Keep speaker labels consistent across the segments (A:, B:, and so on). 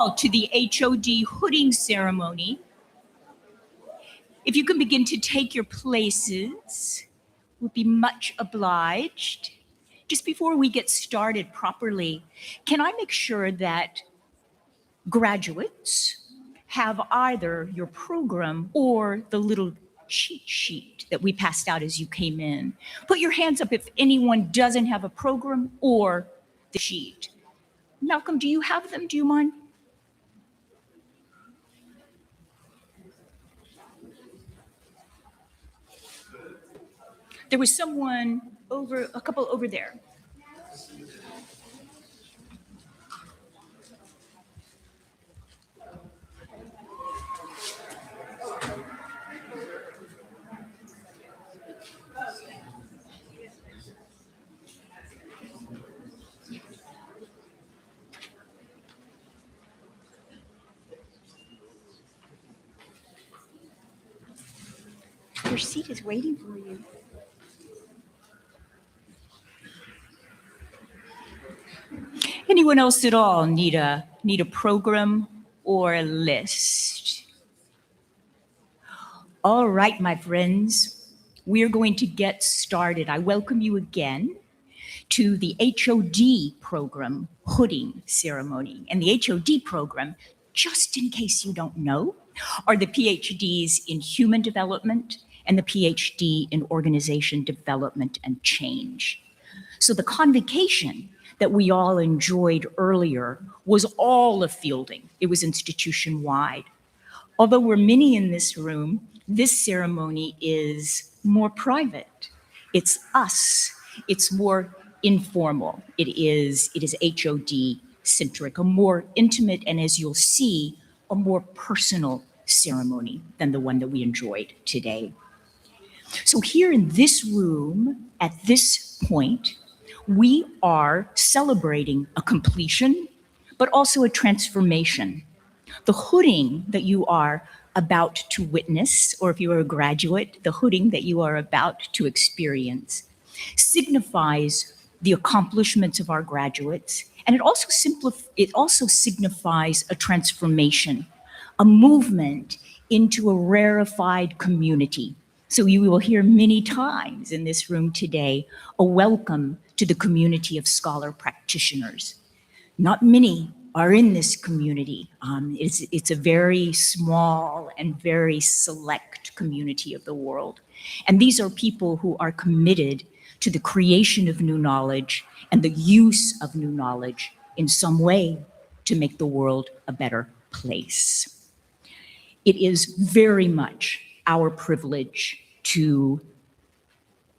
A: To the HOD hooding ceremony. If you can begin to take your places, we'll be much obliged. Just before we get started properly, can I make sure that graduates have either your program or the little cheat sheet that we passed out as you came in? Put your hands up if anyone doesn't have a program or the sheet. Malcolm, do you have them? Do you mind? There was someone a couple over there. Your seat is waiting for you. Anyone else at all need a program or a list? All right, my friends, we're going to get started. I welcome you again to the HOD program hooding ceremony. And the HOD program, just in case you don't know, are the PhDs in human development and the PhD in organization development and change. So the convocation that we all enjoyed earlier was all of fielding. It was institution-wide. Although we're many in this room, this ceremony is more private. It's us. It's more informal. It is HOD-centric, a more intimate, and as you'll see, a more personal ceremony than the one that we enjoyed today. So here in this room, at this point, we are celebrating a completion, but also a transformation. The hooding that you are about to witness, or if you are a graduate, the hooding that you are about to experience, signifies the accomplishments of our graduates, and it also signifies a transformation, a movement into a rarefied community. So you will hear many times in this room today a welcome to the community of scholar practitioners. Not many are in this community. It's a very small and very select community of the world. And these are people who are committed to the creation of new knowledge and the use of new knowledge in some way to make the world a better place. It is very much our privilege to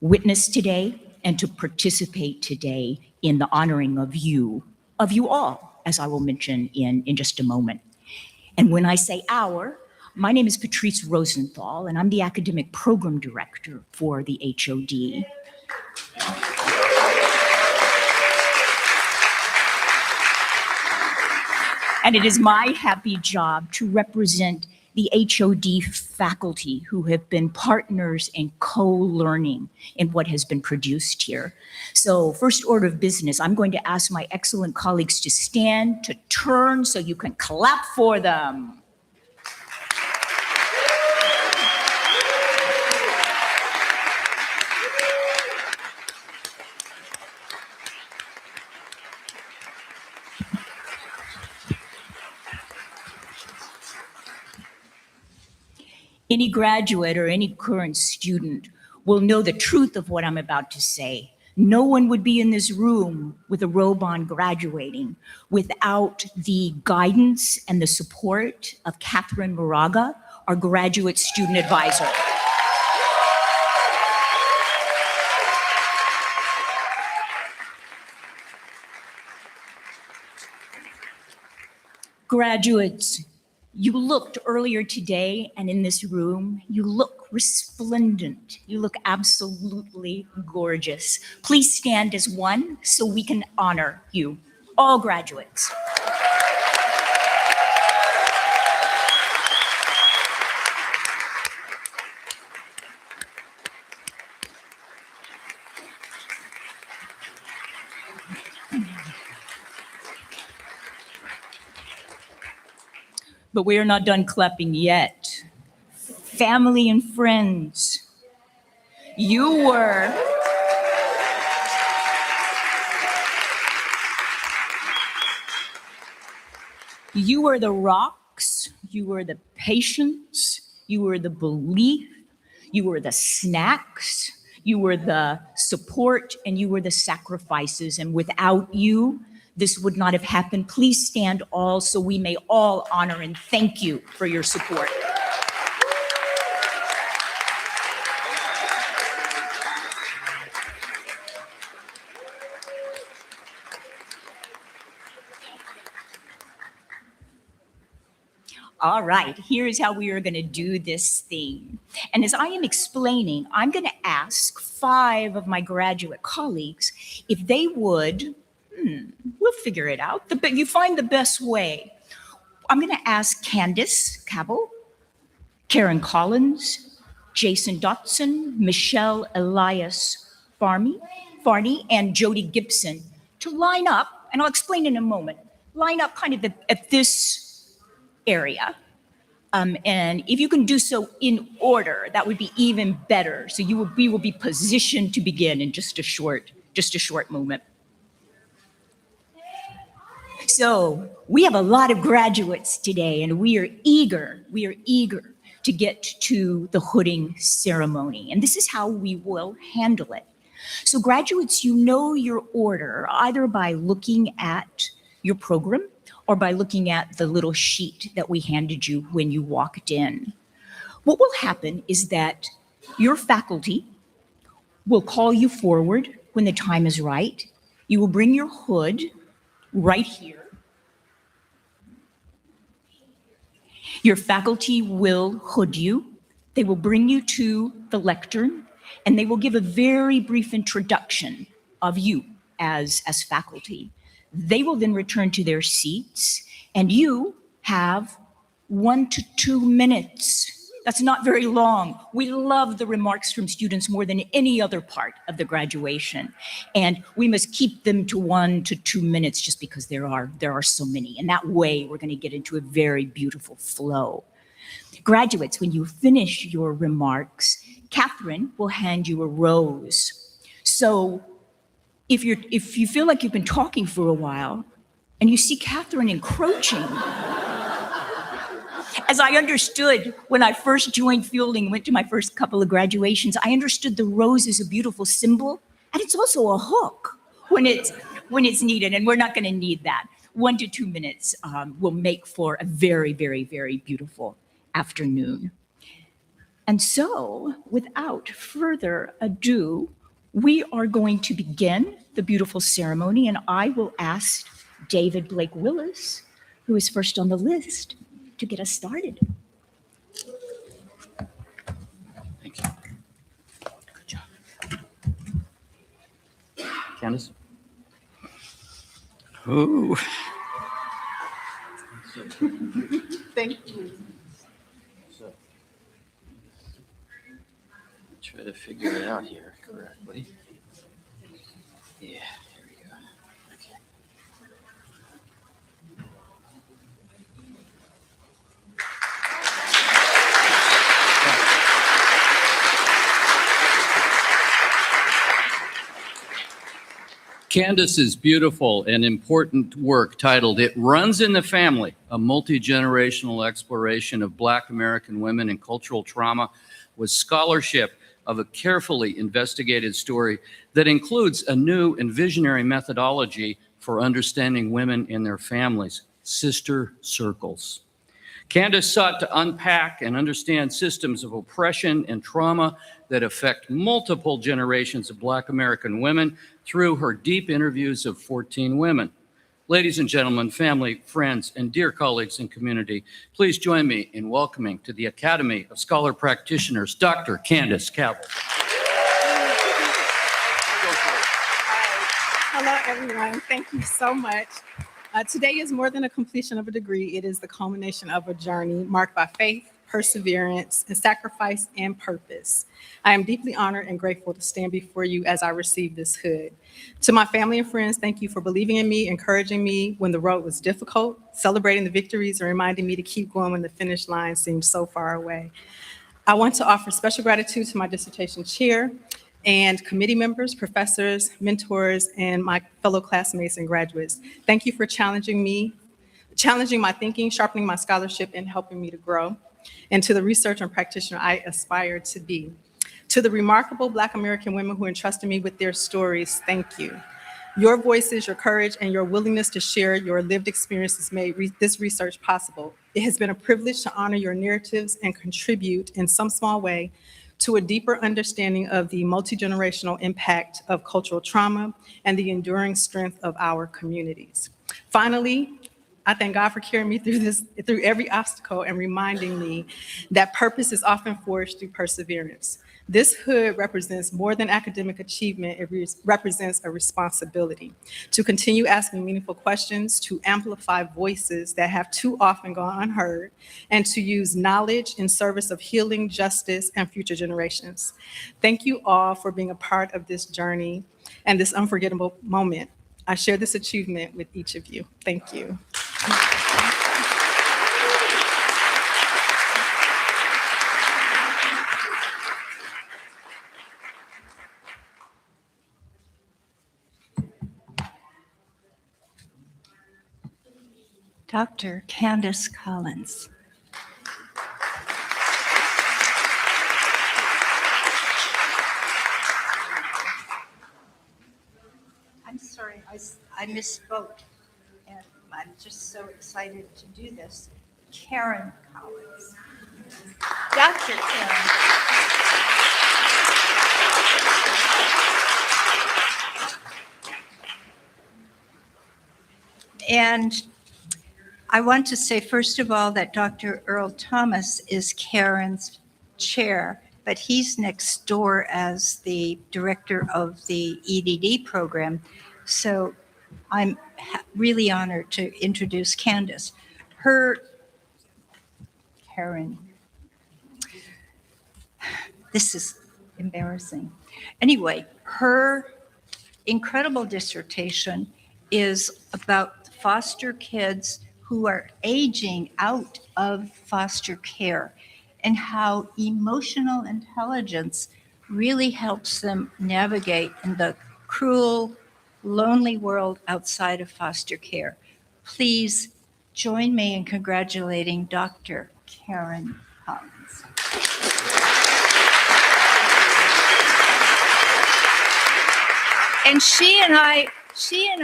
A: witness today and to participate today in the honoring of you all, as I will mention in just a moment. And when I say our, my name is Patrice Rosenthal, and I'm the academic program director for the HOD. And it is my happy job to represent the HOD faculty who have been partners in co-learning in what has been produced here. So first order of business, I'm going to ask my excellent colleagues to stand, to turn, so you can clap for them. Any graduate or any current student will know the truth of what I'm about to say. No one would be in this room with a robe on graduating without the guidance and the support of Catherine Moraga, our graduate student advisor. Graduates, you looked earlier today and in this room, you look resplendent. You look absolutely gorgeous. Please stand as one so we can honor you, all graduates. But we are not done clapping yet. Family and friends, you were the rocks, you were the patience, you were the belief, you were the snacks, you were the support, and you were the sacrifices. And without you, this would not have happened. Please stand all so we may all honor and thank you for your support. All right, here's how we are going to do this thing. And as I am explaining, I'm going to ask 5 of my graduate colleagues if they would, we'll figure it out, you find the best way. I'm going to ask Candace Cabell, Karen Collins, Jason Dotson, Michelle Elias Farney, and Jody Gibson to line up, and I'll explain in a moment, line up kind of at this area. And if you can do so in order, that would be even better. So we will be positioned to begin in just a short moment. So we have a lot of graduates today, and we are eager to get to the hooding ceremony. And this is how we will handle it. So graduates, you know your order either by looking at your program or by looking at the little sheet that we handed you when you walked in. What will happen is that your faculty will call you forward when the time is right. You will bring your hood right here. Your faculty will hood you. They will bring you to the lectern, and they will give a very brief introduction of you as faculty. They will then return to their seats, and you have 1 to 2 minutes. That's not very long. We love the remarks from students more than any other part of the graduation. And we must keep them to 1 to 2 minutes just because there are so many. And that way, we're going to get into a very beautiful flow. Graduates, when you finish your remarks, Catherine will hand you a rose. So if you feel like you've been talking for a while and you see Catherine encroaching, as I understood when I first joined Fielding, went to my first couple of graduations, I understood the rose is a beautiful symbol, and it's also a hook when it's needed, and we're not going to need that. 1 to 2 minutes will make for a very, very, very beautiful afternoon. And so, without further ado, we are going to begin the beautiful ceremony, and I will ask David Blake Willis, who is first on the list, to get us started.
B: Thank you. Good job. Candace? Oh.
C: Thank you.
B: So, try to figure it out here correctly. Yeah, here we go. Okay. Candace's beautiful and important work titled "It Runs in the Family, a multi-generational exploration of Black American women and cultural trauma," was scholarship of a carefully investigated story that includes a new and visionary methodology for understanding women and their families, sister circles. Candace sought to unpack and understand systems of oppression and trauma that affect multiple generations of Black American women through her deep interviews of 14 women. Ladies and gentlemen, family, friends, and dear colleagues and community, please join me in welcoming to the Academy of Scholar Practitioners, Dr. Candace Cabell.
C: Hello, everyone. Thank you so much. Today is more than a completion of a degree. It is the culmination of a journey marked by faith, perseverance, and sacrifice and purpose. I am deeply honored and grateful to stand before you as I receive this hood. To my family and friends, thank you for believing in me, encouraging me when the road was difficult, celebrating the victories, and reminding me to keep going when the finish line seemed so far away. I want to offer special gratitude to my dissertation chair and committee members, professors, mentors, and my fellow classmates and graduates. Thank you for challenging my thinking, sharpening my scholarship, and helping me to grow. And to the researcher and practitioner I aspire to be. To the remarkable Black American women who entrusted me with their stories, thank you. Your voices, your courage, and your willingness to share your lived experiences made this research possible. It has been a privilege to honor your narratives and contribute in some small way to a deeper understanding of the multi-generational impact of cultural trauma and the enduring strength of our communities. Finally, I thank God for carrying me through every obstacle and reminding me that purpose is often forged through perseverance. This hood represents more than academic achievement, it represents a responsibility to continue asking meaningful questions, to amplify voices that have too often gone unheard, and to use knowledge in service of healing, justice, and future generations. Thank you all for being a part of this journey and this unforgettable moment. I share this achievement with each of you. Thank you.
D: Dr. Candace Collins. I'm sorry, I misspoke, and I'm just so excited to do this. Karen Collins. Dr. Karen. And I want to say, first of all, that Dr. Earl Thomas is Karen's chair, but he's next door as the director of the EDD program. So I'm really honored to introduce Candace. Karen, this is embarrassing. Anyway, her incredible dissertation is about foster kids who are aging out of foster care and how emotional intelligence really helps them navigate in the cruel, lonely world outside of foster care. Please join me in congratulating Dr. Karen Collins. And she and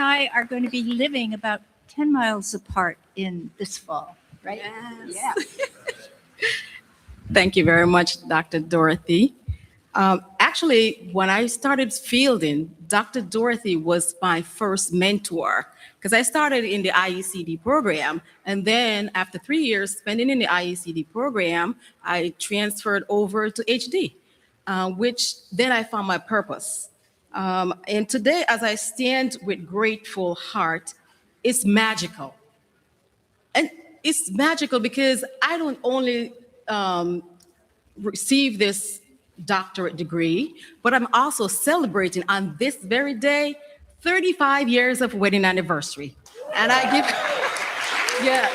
D: I are going to be living about 10 miles apart in this fall, right?
C: Yes.
D: Yeah.
E: Thank you very much, Dr. Dorothy. Actually, when I started fielding, Dr. Dorothy was my first mentor because I started in the IECD program. And then after 3 years spending in the IECD program, I transferred over to HD, which then I found my purpose. And today, as I stand with grateful heart, it's magical. And it's magical because I don't only receive this doctorate degree, but I'm also celebrating on this very day 35 years of wedding anniversary. And I give, yes.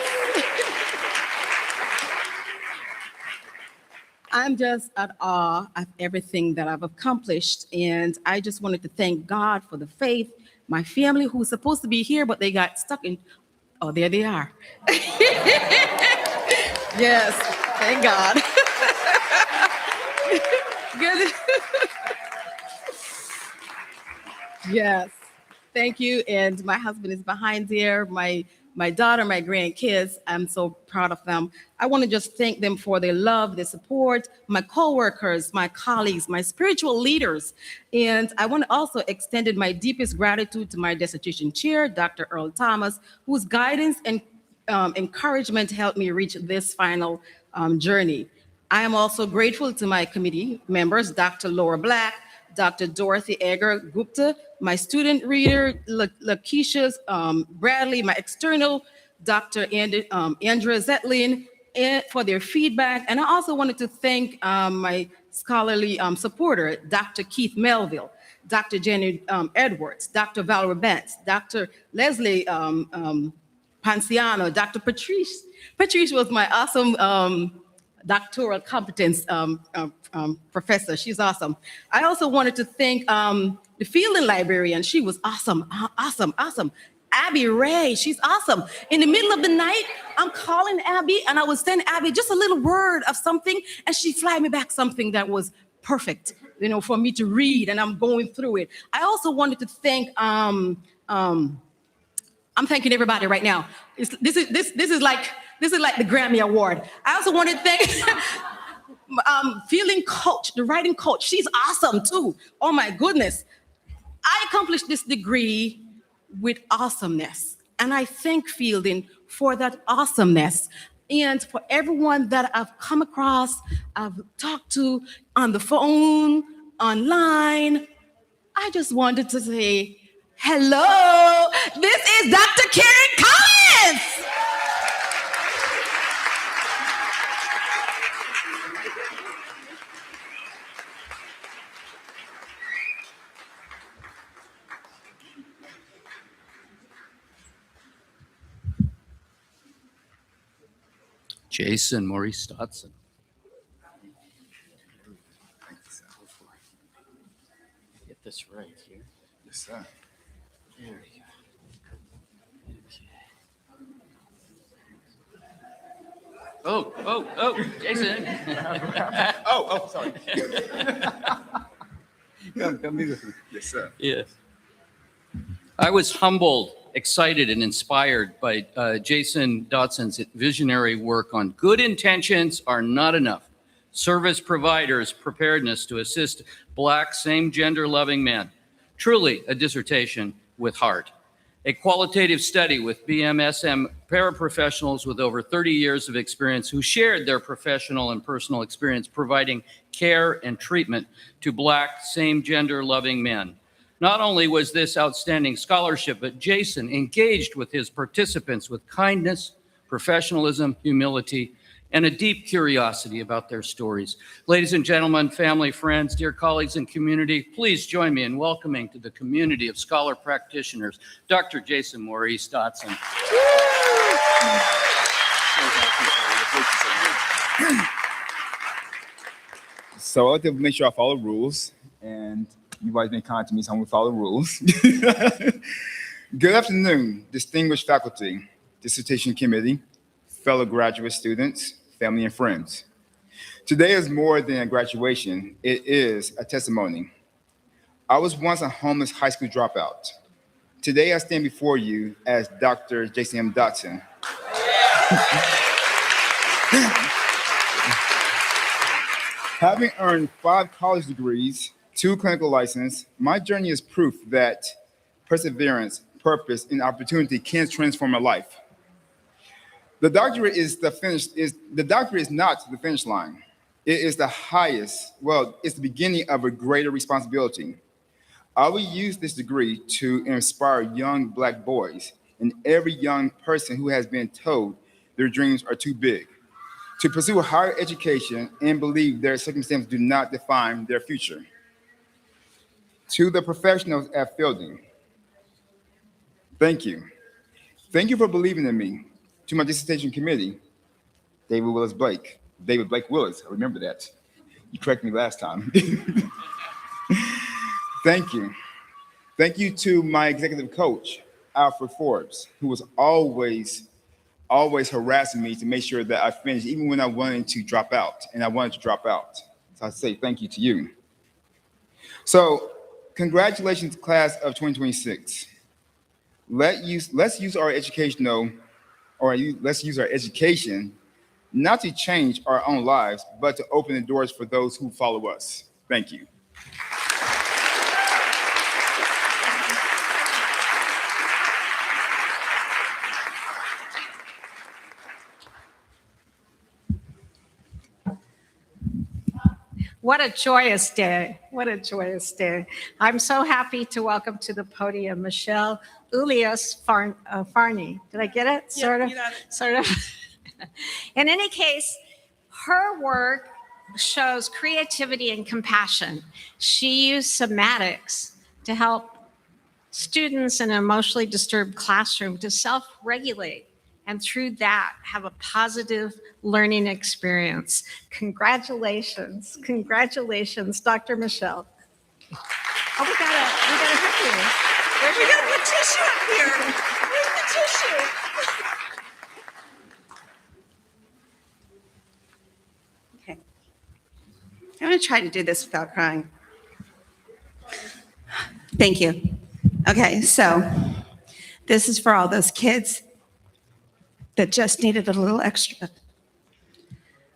E: I'm just at awe of everything that I've accomplished. And I just wanted to thank God for the faith, my family who's supposed to be here, but they got stuck in, oh, there they are. Yes, thank God. Good. Yes, thank you. And my husband is behind there. My daughter, my grandkids, I'm so proud of them. I want to just thank them for their love, their support, my coworkers, my colleagues, my spiritual leaders. And I want to also extend my deepest gratitude to my dissertation chair, Dr. Earl Thomas, whose guidance and encouragement helped me reach this final journey. I am also grateful to my committee members, Dr. Laura Black, Dr. Dorothy Egger Gupta, my student reader, Lakeisha Bradley, my external, Dr. Andrea Zetlin, for their feedback. And I also wanted to thank my scholarly supporter, Dr. Keith Melville, Dr. Jenny Edwards, Dr. Valerie Betts, Dr. Leslie Panciano, Dr. Patrice. Patrice was my awesome doctoral competence professor. She's awesome. I also wanted to thank the fielding librarian. She was awesome, awesome. Abby Ray, she's awesome. In the middle of the night, I'm calling Abby and I would send Abby just a little word of something and she'd fly me back something that was perfect, for me to read, and I'm going through it. I also wanted to thank, I'm thanking everybody right now. This is like the Grammy Award. I also want to thank Fielding coach, the writing coach. She's awesome too. Oh my goodness. I accomplished this degree with awesomeness. And I thank Fielding for that awesomeness. And for everyone that I've come across, I've talked to on the phone, online, I just wanted to say, hello, this is Dr. Karen Collins.
B: Jason Maurice Dotson. Get this right here.
F: Yes, sir.
B: There we go. Oh, Jason.
F: Oh, sorry. Come me with me. Yes, sir.
B: Yes. I was humbled, excited, and inspired by Jason Dotson's visionary work on good intentions are not enough. Service providers' preparedness to assist Black, same-gender loving men. Truly a dissertation with heart. A qualitative study with BMSM paraprofessionals with over 30 years of experience who shared their professional and personal experience providing care and treatment to Black, same-gender loving men. Not only was this outstanding scholarship, but Jason engaged with his participants with kindness, professionalism, humility, and a deep curiosity about their stories. Ladies and gentlemen, family, friends, dear colleagues and community, please join me in welcoming to the community of scholar practitioners, Dr. Jason Maurice Dotson.
F: So I like to make sure I follow rules, and you guys been kind to me, so I'm gonna follow rules. Good afternoon, distinguished faculty, dissertation committee, fellow graduate students, family and friends. Today is more than a graduation, it is a testimony. I was once a homeless high school dropout. Today I stand before you as Dr. Jason M. Dotson. Having earned 5 college degrees, 2 clinical licenses, my journey is proof that perseverance, purpose, and opportunity can transform a life. The doctorate is not the finish line. It is the highest, it's the beginning of a greater responsibility. I will use this degree to inspire young Black boys and every young person who has been told their dreams are too big to pursue higher education and believe their circumstances do not define their future. To the professionals at Fielding, thank you. Thank you for believing in me. To my dissertation committee, David Blake Willis, I remember that. You corrected me last time. Thank you. Thank you to my executive coach, Alfred Forbes, who was always harassing me to make sure that I finished, even when I wanted to drop out, and I wanted to drop out. So I say thank you to you. So congratulations, class of 2026. Let's use our education not to change our own lives, but to open the doors for those who follow us. Thank you.
G: What a joyous day. What a joyous day. I'm so happy to welcome to the podium Michelle Ulias Farney. Did I get it?
C: Yeah,
G: Sort of.
C: you got it.
G: Sort of. In any case, her work shows creativity and compassion. She used somatics to help students in an emotionally disturbed classroom to self-regulate and through that have a positive learning experience. Congratulations, congratulations, Dr. Michelle. Oh, we gotta help you.
H: We gotta put tissue up here. Where's the tissue? Okay. I'm gonna try to do this without crying. Thank you. Okay, so this is for all those kids that just needed a little extra.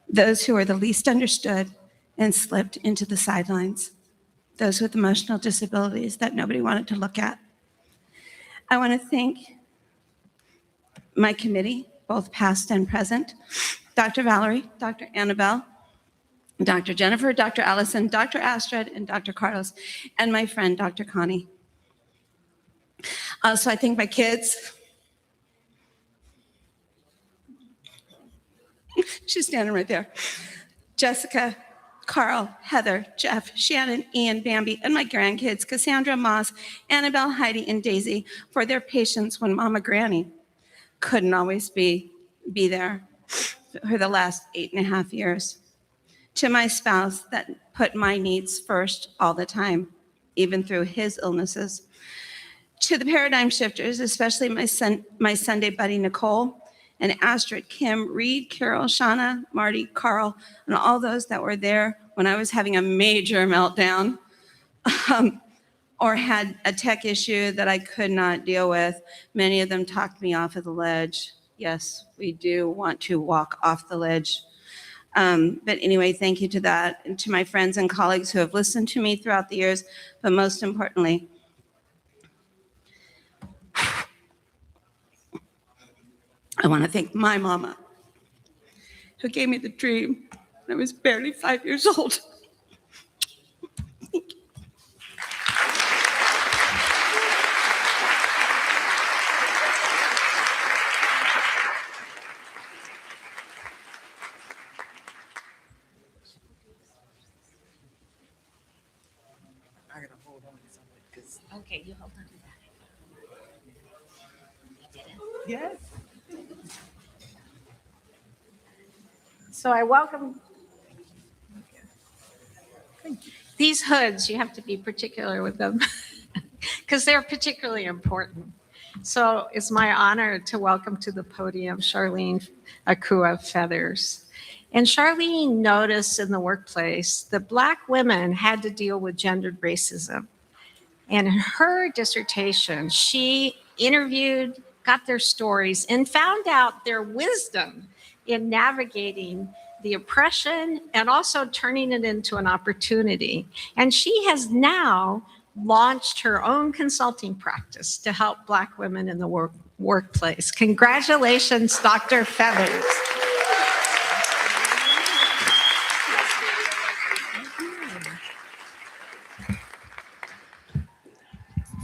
H: Those who are the least understood and slipped into the sidelines. Those with emotional disabilities that nobody wanted to look at. I want to thank my committee, both past and present, Dr. Valerie, Dr. Annabelle, Dr. Jennifer, Dr. Allison, Dr. Astrid, and Dr. Carlos, and my friend, Dr. Connie. Also, I thank my kids. She's standing right there. Jessica, Carl, Heather, Jeff, Shannon, Ian, Bambi, and my grandkids, Cassandra, Moss, Annabelle, Heidi, and Daisy, for their patience when Mama Granny couldn't always be there for the last 8.5 years. To my spouse that put my needs first all the time, even through his illnesses. To the paradigm shifters, especially my Sunday buddy, Nicole, and Astrid, Kim, Reed, Carol, Shauna, Marty, Carl, and all those that were there when I was having a major meltdown or had a tech issue that I could not deal with. Many of them talked me off of the ledge. Yes, we do want to walk off the ledge. But anyway, thank you to that, and to my friends and colleagues who have listened to me throughout the years, but most importantly, I want to thank my mama, who gave me the dream when I was barely 5 years old. Thank you.
A: Okay, you hold on to that.
H: Yes.
G: So I welcome these hoods. You have to be particular with them because they're particularly important. So it's my honor to welcome to the podium Charlene Akua Feathers. And Charlene noticed in the workplace that Black women had to deal with gendered racism. And in her dissertation, she interviewed, got their stories, and found out their wisdom in navigating the oppression and also turning it into an opportunity. And she has now launched her own consulting practice to help Black women in the workplace. Congratulations, Dr. Feathers.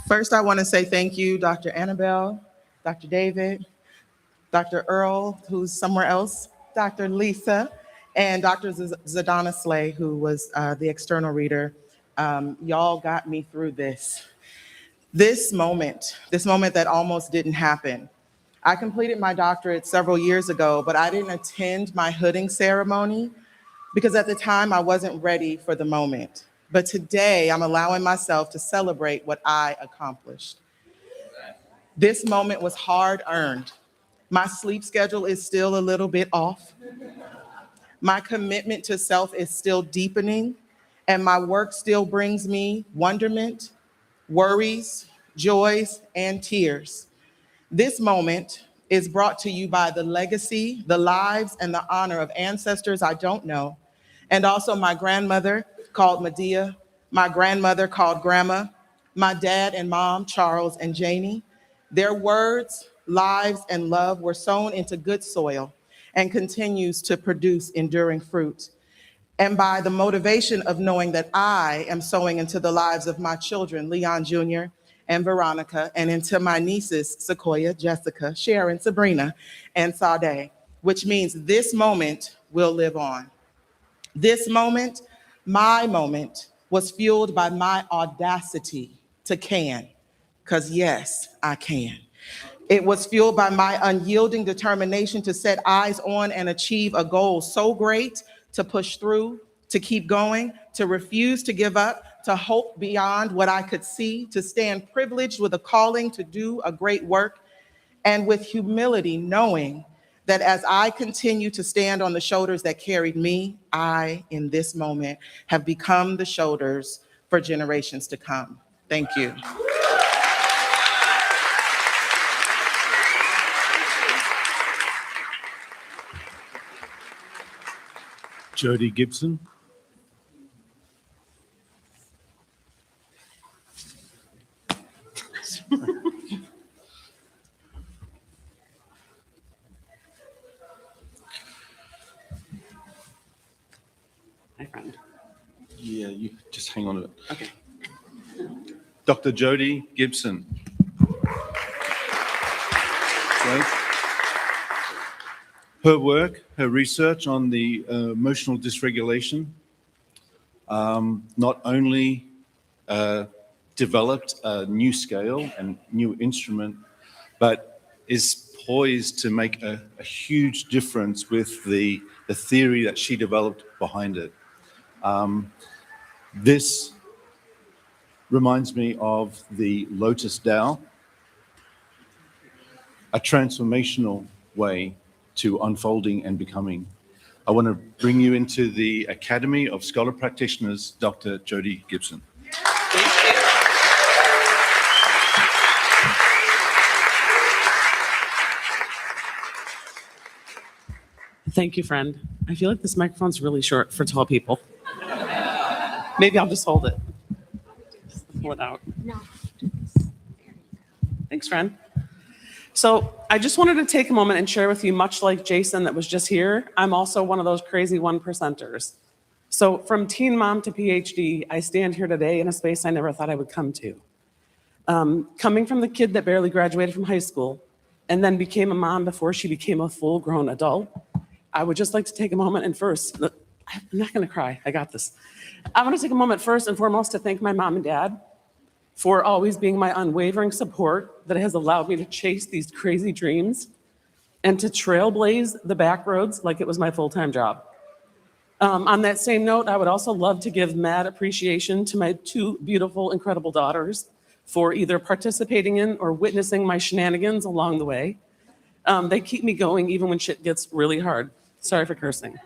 I: First, I want to say thank you, Dr. Annabelle, Dr. David, Dr. Earl, who's somewhere else, Dr. Lisa, and Dr. Zadana Slay, who was the external reader. Y'all got me through this. This moment that almost didn't happen. I completed my doctorate several years ago, but I didn't attend my hooding ceremony because at the time I wasn't ready for the moment. But today I'm allowing myself to celebrate what I accomplished. This moment was hard earned. My sleep schedule is still a little bit off. My commitment to self is still deepening, and my work still brings me wonderment, worries, joys, and tears. This moment is brought to you by the legacy, the lives, and the honor of ancestors I don't know, and also my grandmother, called Medea, my grandmother called Grandma, my dad and mom, Charles and Janie. Their words, lives, and love were sown into good soil and continues to produce enduring fruit. And by the motivation of knowing that I am sowing into the lives of my children, Leon Jr. and Veronica, and into my nieces, Sequoia, Jessica, Sharon, Sabrina, and Sade. which means this moment will live on. This moment, my moment, was fueled by my audacity to can, because yes, I can. It was fueled by my unyielding determination to set eyes on and achieve a goal so great, to push through, to keep going, to refuse to give up, to hope beyond what I could see, to stand privileged with a calling to do a great work, and with humility, knowing that as I continue to stand on the shoulders that carried me, I, in this moment, have become the shoulders for generations to come. Thank you.
J: Jody Gibson.
K: Hi, friend.
J: Yeah, you just hang on a bit.
K: Okay.
J: Dr. Jody Gibson. Right. Her work, her research on the emotional dysregulation not only developed a new scale and new instrument, but is poised to make a huge difference with the theory that she developed behind it. This reminds me of the Lotus Tao, a transformational way to unfolding and becoming. I want to bring you into the Academy of Scholar Practitioners, Dr. Jody Gibson.
K: Thank you, friend. I feel like this microphone's really short for tall people. Maybe I'll just hold it. Just pull it out.
G: No.
K: Thanks, friend. So I just wanted to take a moment and share with you, much like Jason that was just here, I'm also one of those crazy 1%ers. So from teen mom to PhD, I stand here today in a space I never thought I would come to. Coming from the kid that barely graduated from high school and then became a mom before she became a full-grown adult, I would just like to take a moment and first, I'm not gonna cry, I got this. I wanna take a moment first and foremost to thank my mom and dad for always being my unwavering support that has allowed me to chase these crazy dreams and to trailblaze the back roads like it was my full-time job. On that same note, I would also love to give mad appreciation to my two beautiful, incredible daughters for either participating in or witnessing my shenanigans along the way. They keep me going even when shit gets really hard. Sorry for cursing.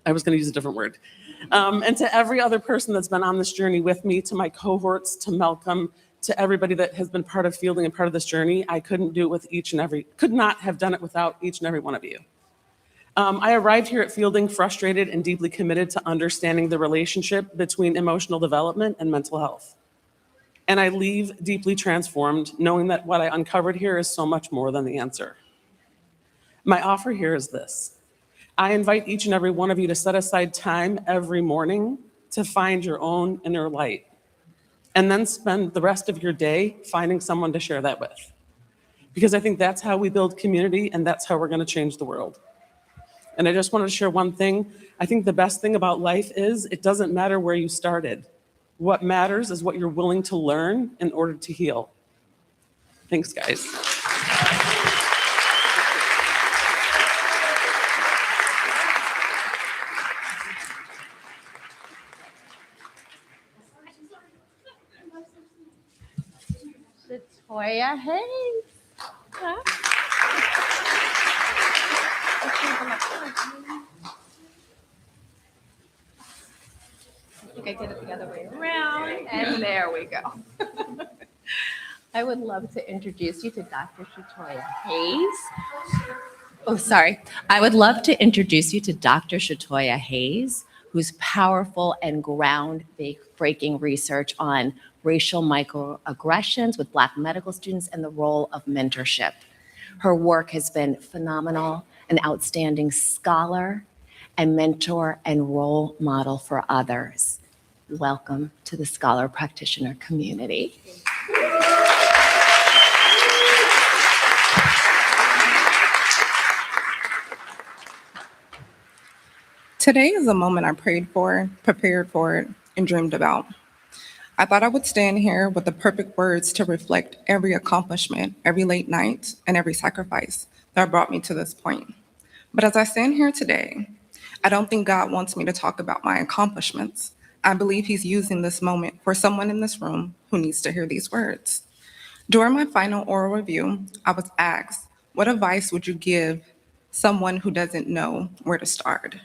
K: I was gonna use a different word. And to every other person that's been on this journey with me, to my cohorts, to Malcolm, to everybody that has been part of Fielding and part of this journey, I couldn't do it with could not have done it without each and every one of you. I arrived here at Fielding frustrated and deeply committed to understanding the relationship between emotional development and mental health. And I leave deeply transformed, knowing that what I uncovered here is so much more than the answer. My offer here is this. I invite each and every one of you to set aside time every morning to find your own inner light, and then spend the rest of your day finding someone to share that with. Because I think that's how we build community, and that's how we're gonna change the world. And I just wanted to share one thing. I think the best thing about life is it doesn't matter where you started. What matters is what you're willing to learn in order to heal. Thanks, guys.
L: Latoya Hayes. I think I did it the other way around, and there we go. I would love to introduce you to Dr. Latoya Hayes. Oh, sorry. I would love to introduce you to Dr. Latoya Hayes, whose powerful and groundbreaking research on racial microaggressions with Black medical students and the role of mentorship. Her work has been phenomenal, an outstanding scholar and mentor and role model for others. Welcome to the scholar practitioner community.
M: Today is a moment I prayed for, prepared for, and dreamed about. I thought I would stand here with the perfect words to reflect every accomplishment, every late night, and every sacrifice that brought me to this point. But as I stand here today, I don't think God wants me to talk about my accomplishments. I believe He's using this moment for someone in this room who needs to hear these words. During my final oral review, I was asked, what advice would you give someone who doesn't know where to start?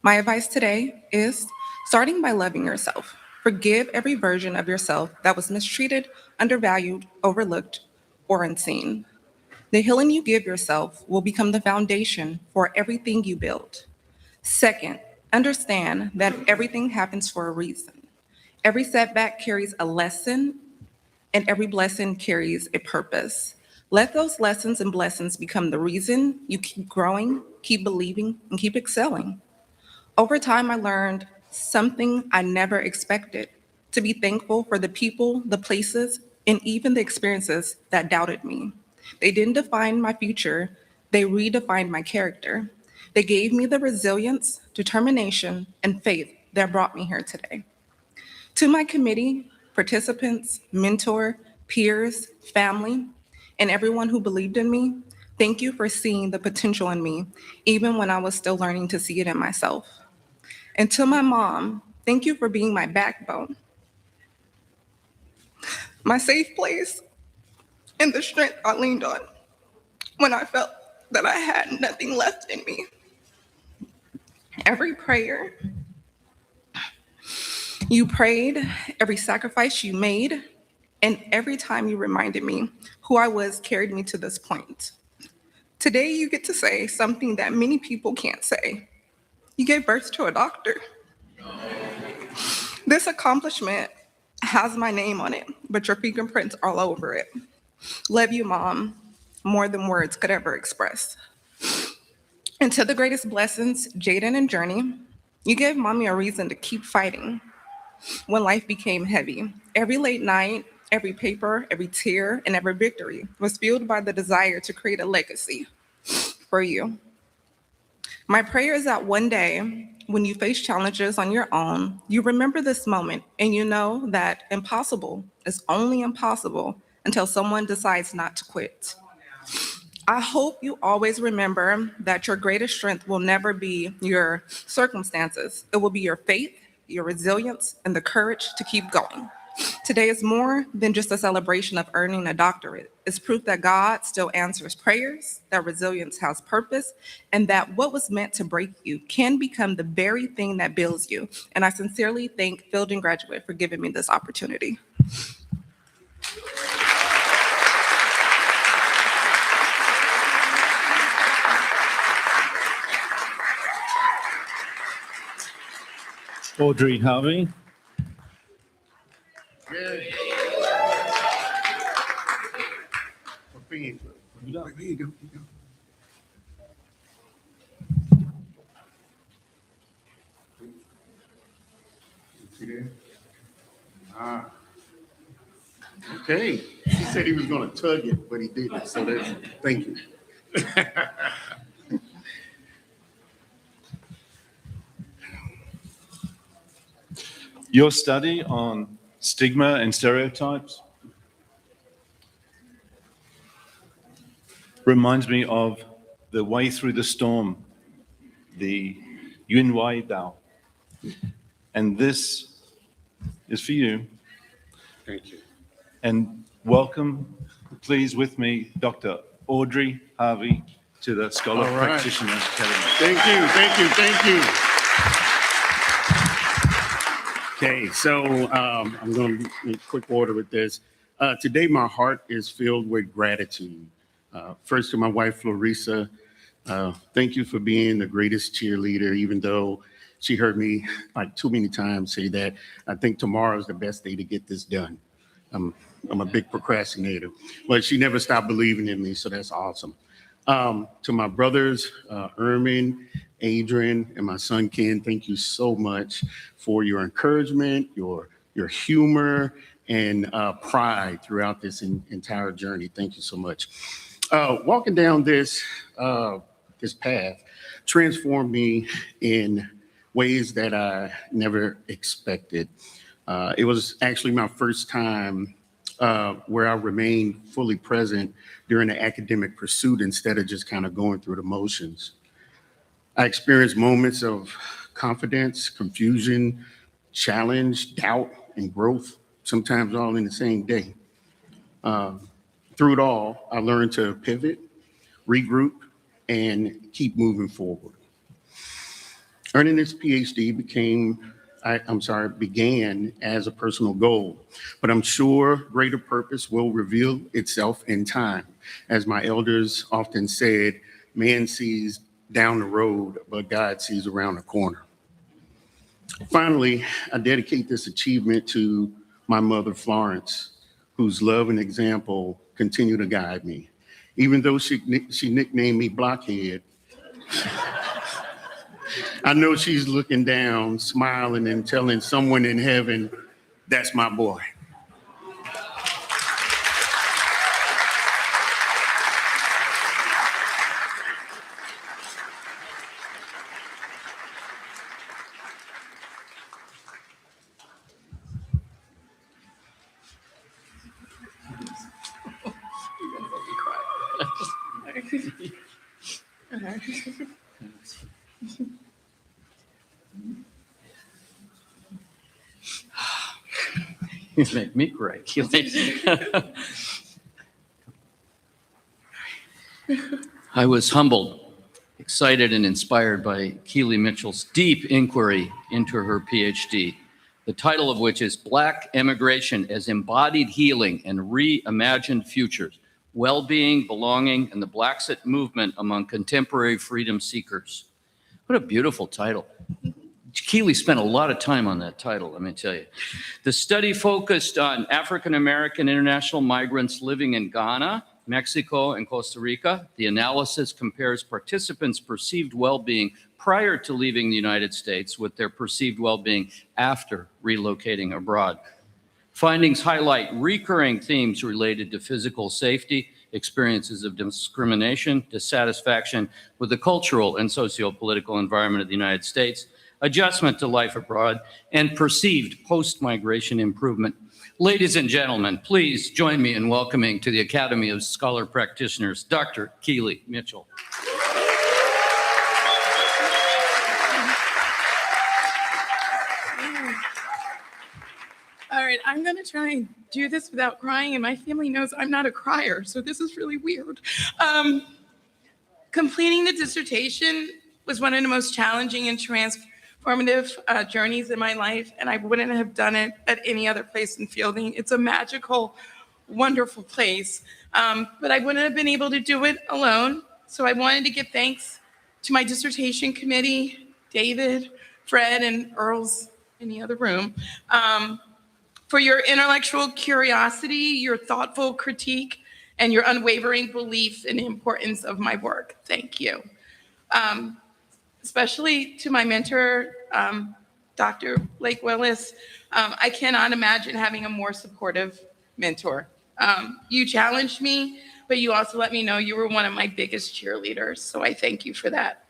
M: My advice today is starting by loving yourself. Forgive every version of yourself that was mistreated, undervalued, overlooked, or unseen. The healing you give yourself will become the foundation for everything you build. Second, understand that everything happens for a reason. Every setback carries a lesson, and every blessing carries a purpose. Let those lessons and blessings become the reason you keep growing, keep believing, and keep excelling. Over time, I learned something I never expected: to be thankful for the people, the places, and even the experiences that doubted me. They didn't define my future, they redefined my character. They gave me the resilience, determination, and faith that brought me here today. To my committee, participants, mentor, peers, family, and everyone who believed in me, thank you for seeing the potential in me, even when I was still learning to see it in myself. And to my mom, thank you for being my backbone, my safe place, and the strength I leaned on when I felt that I had nothing left in me. Every prayer you prayed, every sacrifice you made, and every time you reminded me who I was carried me to this point. Today, you get to say something that many people can't say. You gave birth to a doctor. This accomplishment has my name on it, but your fingerprints are all over it. Love you, Mom, more than words could ever express. And to the greatest blessings, Jaden and Journey, you gave Mommy a reason to keep fighting when life became heavy. Every late night, every paper, every tear, and every victory was fueled by the desire to create a legacy for you. My prayer is that one day, when you face challenges on your own, you remember this moment and you know that impossible is only impossible until someone decides not to quit. I hope you always remember that your greatest strength will never be your circumstances. It will be your faith, your resilience, and the courage to keep going. Today is more than just a celebration of earning a doctorate. It's proof that God still answers prayers, that resilience has purpose, and that what was meant to break you can become the very thing that builds you. And I sincerely thank Fielding Graduate for giving me this opportunity.
J: Audrey Harvey.
N: Here you go. See there? Ah. Okay. He said he was going to tug it, but he didn't. So that's, thank you.
J: Your study on stigma and stereotypes reminds me of the way through the storm, the Yun Wei Dao. And this is for you.
N: Thank you.
J: And welcome, please, with me, Dr. Audrey Harvey to the Scholar
N: All right.
J: Practitioner Academy.
N: Thank you, thank you, thank you. Okay, so I'm going to make quick order with this. Today, my heart is filled with gratitude. First, to my wife, Florissa, thank you for being the greatest cheerleader, even though she heard me like too many times say that I think tomorrow is the best day to get this done. I'm a big procrastinator, but she never stopped believing in me, so that's awesome. To my brothers, Ermin, Adrian, and my son Ken, thank you so much for your encouragement, your humor, and pride throughout this entire journey. Thank you so much. Walking down this path transformed me in ways that I never expected. It was actually my first time where I remained fully present during the academic pursuit instead of just kind of going through the motions. I experienced moments of confidence, confusion, challenge, doubt, and growth, sometimes all in the same day. Through it all, I learned to pivot, regroup, and keep moving forward. Earning this PhD began as a personal goal, but I'm sure greater purpose will reveal itself in time. As my elders often said, man sees down the road, but God sees around the corner. Finally, I dedicate this achievement to my mother, Florence, whose love and example continue to guide me. Even though she nicknamed me Blockhead, I know she's looking down, smiling, and telling someone in heaven, that's my boy.
B: You make me cry, Keely. I was humbled, excited, and inspired by Keely Mitchell's deep inquiry into her PhD, the title of which is Black Immigration as Embodied Healing and Reimagined Futures, Well-Being, Belonging, and the Blaxit Movement Among Contemporary Freedom Seekers. What a beautiful title. Keely spent a lot of time on that title, let me tell you. The study focused on African-American international migrants living in Ghana, Mexico, and Costa Rica. The analysis compares participants' perceived well-being prior to leaving the United States with their perceived well-being after relocating abroad. Findings highlight recurring themes related to physical safety, experiences of discrimination, dissatisfaction with the cultural and socio-political environment of the United States, adjustment to life abroad, and perceived post-migration improvement. Ladies and gentlemen, please join me in welcoming to the Academy of Scholar Practitioners, Dr. Keely Mitchell.
O: All right, I'm going to try and do this without crying, and my family knows I'm not a crier, so this is really weird. Completing the dissertation was one of the most challenging and transformative journeys in my life, and I wouldn't have done it at any other place in Fielding. It's a magical, wonderful place, but I wouldn't have been able to do it alone. So I wanted to give thanks to my dissertation committee, David, Fred, and Earl's in the other room, for your intellectual curiosity, your thoughtful critique, and your unwavering belief in the importance of my work. Thank you. Especially to my mentor, Dr. Blake Willis. I cannot imagine having a more supportive mentor. You challenged me, but you also let me know you were one of my biggest cheerleaders, so I thank you for that.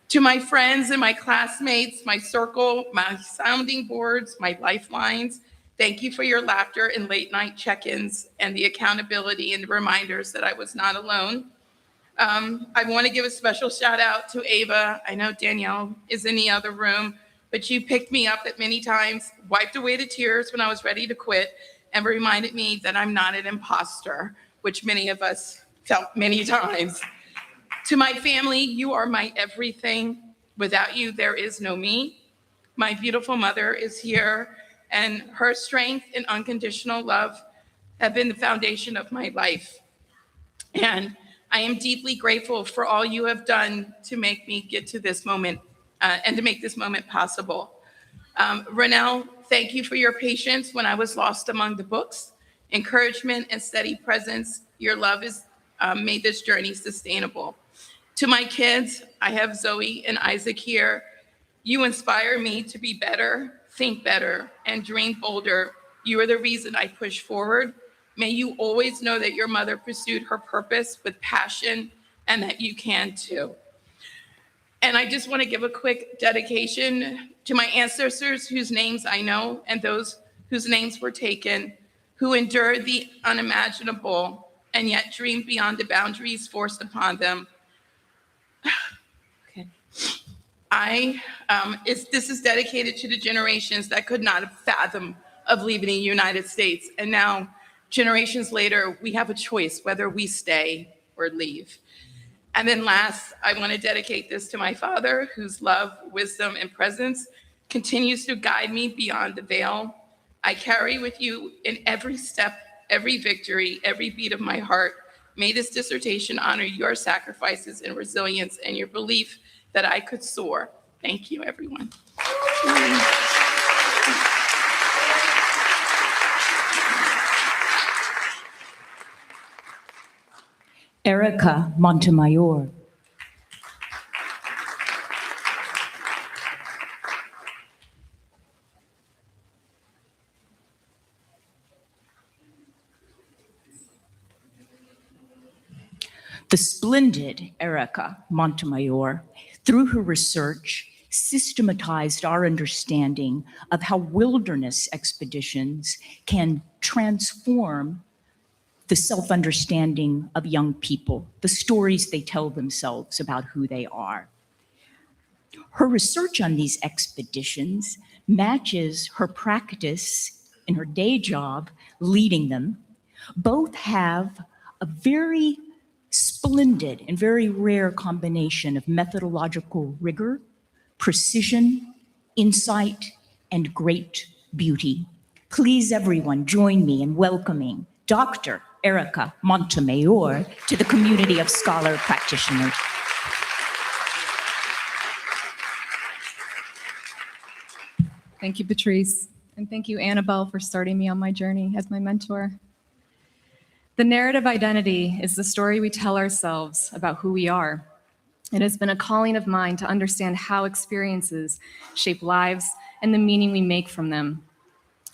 O: To my friends and my classmates, my circle, my sounding boards, my lifelines, thank you for your laughter and late night check-ins and the accountability and the reminders that I was not alone. I want to give a special shout out to Ava. I know Danielle is in the other room, but you picked me up at many times, wiped away the tears when I was ready to quit, and reminded me that I'm not an imposter, which many of us felt many times. To my family, you are my everything. Without you, there is no me. My beautiful mother is here, and her strength and unconditional love have been the foundation of my life. And I am deeply grateful for all you have done to make me get to this moment and to make this moment possible. Renelle, thank you for your patience when I was lost among the books, encouragement and steady presence. Your love has made this journey sustainable. To my kids, I have Zoe and Isaac here. You inspire me to be better, think better, and dream bolder. You are the reason I push forward. May you always know that your mother pursued her purpose with passion and that you can too. And I just want to give a quick dedication to my ancestors whose names I know and those whose names were taken, who endured the unimaginable and yet dreamed beyond the boundaries forced upon them. Okay. This is dedicated to the generations that could not have fathomed of leaving the United States. And now, generations later, we have a choice whether we stay or leave. And then last, I want to dedicate this to my father, whose love, wisdom, and presence continues to guide me beyond the veil. I carry with you in every step, every victory, every beat of my heart. May this dissertation honor your sacrifices and resilience and your belief that I could soar. Thank you, everyone.
A: Erica Montemayor. The splendid Erica Montemayor, through her research, systematized our understanding of how wilderness expeditions can transform the self-understanding of young people, the stories they tell themselves about who they are. Her research on these expeditions matches her practice in her day job leading them. Both have a very splendid and very rare combination of methodological rigor, precision, insight, and great beauty. Please, everyone, join me in welcoming Dr. Erica Montemayor to the community of scholar practitioners.
P: Thank you, Patrice, and thank you, Annabelle, for starting me on my journey as my mentor. The narrative identity is the story we tell ourselves about who we are. It has been a calling of mine to understand how experiences shape lives and the meaning we make from them.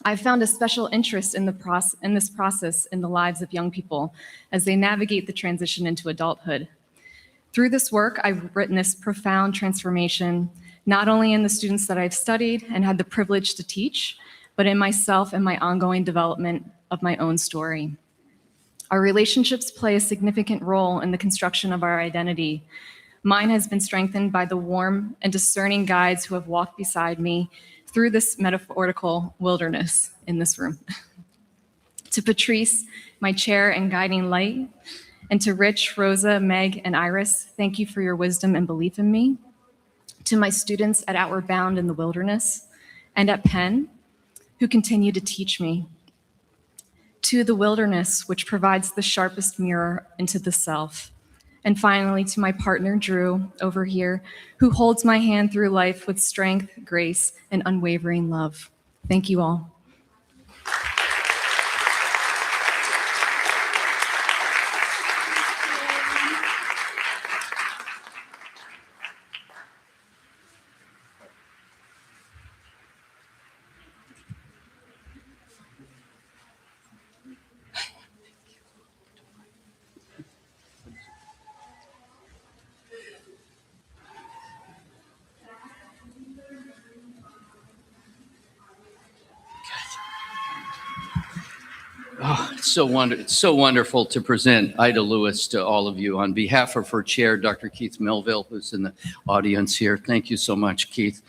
P: I've found a special interest in this process in the lives of young people as they navigate the transition into adulthood. Through this work, I've witnessed profound transformation, not only in the students that I've studied and had the privilege to teach, but in myself and my ongoing development of my own story. Our relationships play a significant role in the construction of our identity. Mine has been strengthened by the warm and discerning guides who have walked beside me through this metaphorical wilderness in this room. To Patrice, my chair and guiding light, and to Rich, Rosa, Meg, and Iris, thank you for your wisdom and belief in me. To my students at Outward Bound in the Wilderness and at Penn, who continue to teach me. To the wilderness, which provides the sharpest mirror into the self. And finally, to my partner, Drew, over here, who holds my hand through life with strength, grace, and unwavering love. Thank you all.
B: Oh, it's so wonderful to present Ida Lewis to all of you. On behalf of her chair, Dr. Keith Melville, who's in the audience here. Thank you so much, Keith.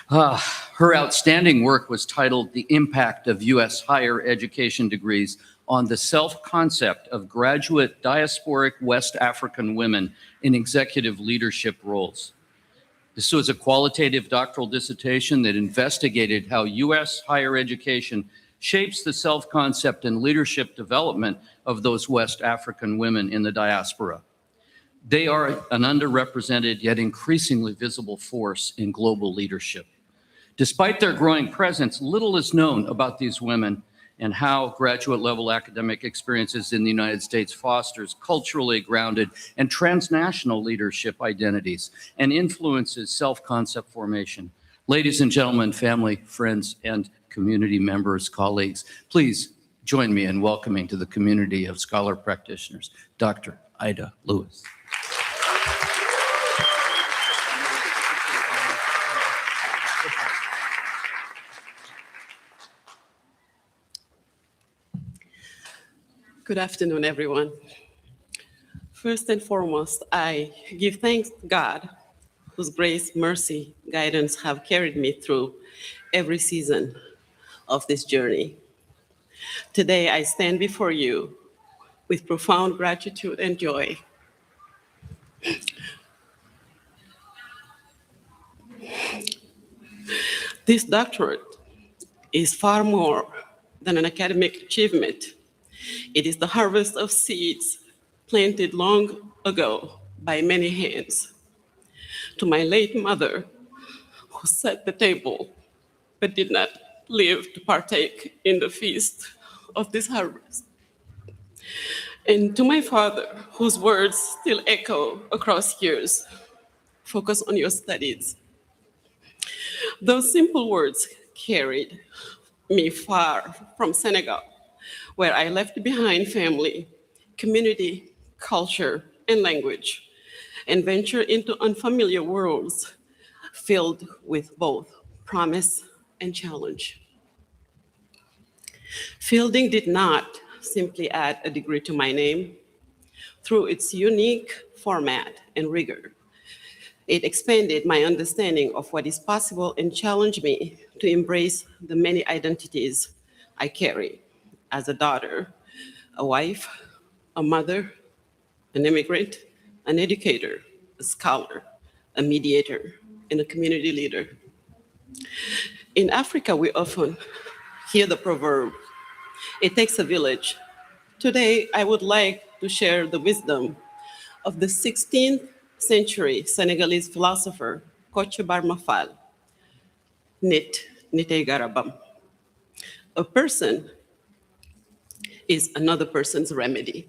B: Her outstanding work was titled The Impact of U.S. Higher Education Degrees on the Self-Concept of Graduate Diasporic West African Women in Executive Leadership Roles. This was a qualitative doctoral dissertation that investigated how U.S. higher education shapes the self-concept and leadership development of those West African women in the diaspora. They are an underrepresented yet increasingly visible force in global leadership. Despite their growing presence, little is known about these women and how graduate level academic experiences in the United States fosters culturally grounded and transnational leadership identities and influences self-concept formation. Ladies and gentlemen, family, friends, and community members, colleagues, please join me in welcoming to the community of scholar practitioners, Dr. Ida Lewis.
Q: Good afternoon, everyone. First and foremost, I give thanks to God, whose grace, mercy, guidance have carried me through every season of this journey. Today, I stand before you with profound gratitude and joy. This doctorate is far more than an academic achievement. It is the harvest of seeds planted long ago by many hands. To my late mother, who set the table but did not live to partake in the feast of this harvest. And to my father, whose words still echo across years, focus on your studies. Those simple words carried me far from Senegal, where I left behind family, community, culture, and language, and ventured into unfamiliar worlds filled with both promise and challenge. Fielding did not simply add a degree to my name. Through its unique format and rigor, it expanded my understanding of what is possible and challenged me to embrace the many identities I carry as a daughter, a wife, a mother, an immigrant, an educator, a scholar, a mediator, and a community leader. In Africa, we often hear the proverb, "It takes a village." Today, I would like to share the wisdom of the 16th century Senegalese philosopher, Kocc Barma Fall, Nit Nite Garabam. A person is another person's remedy.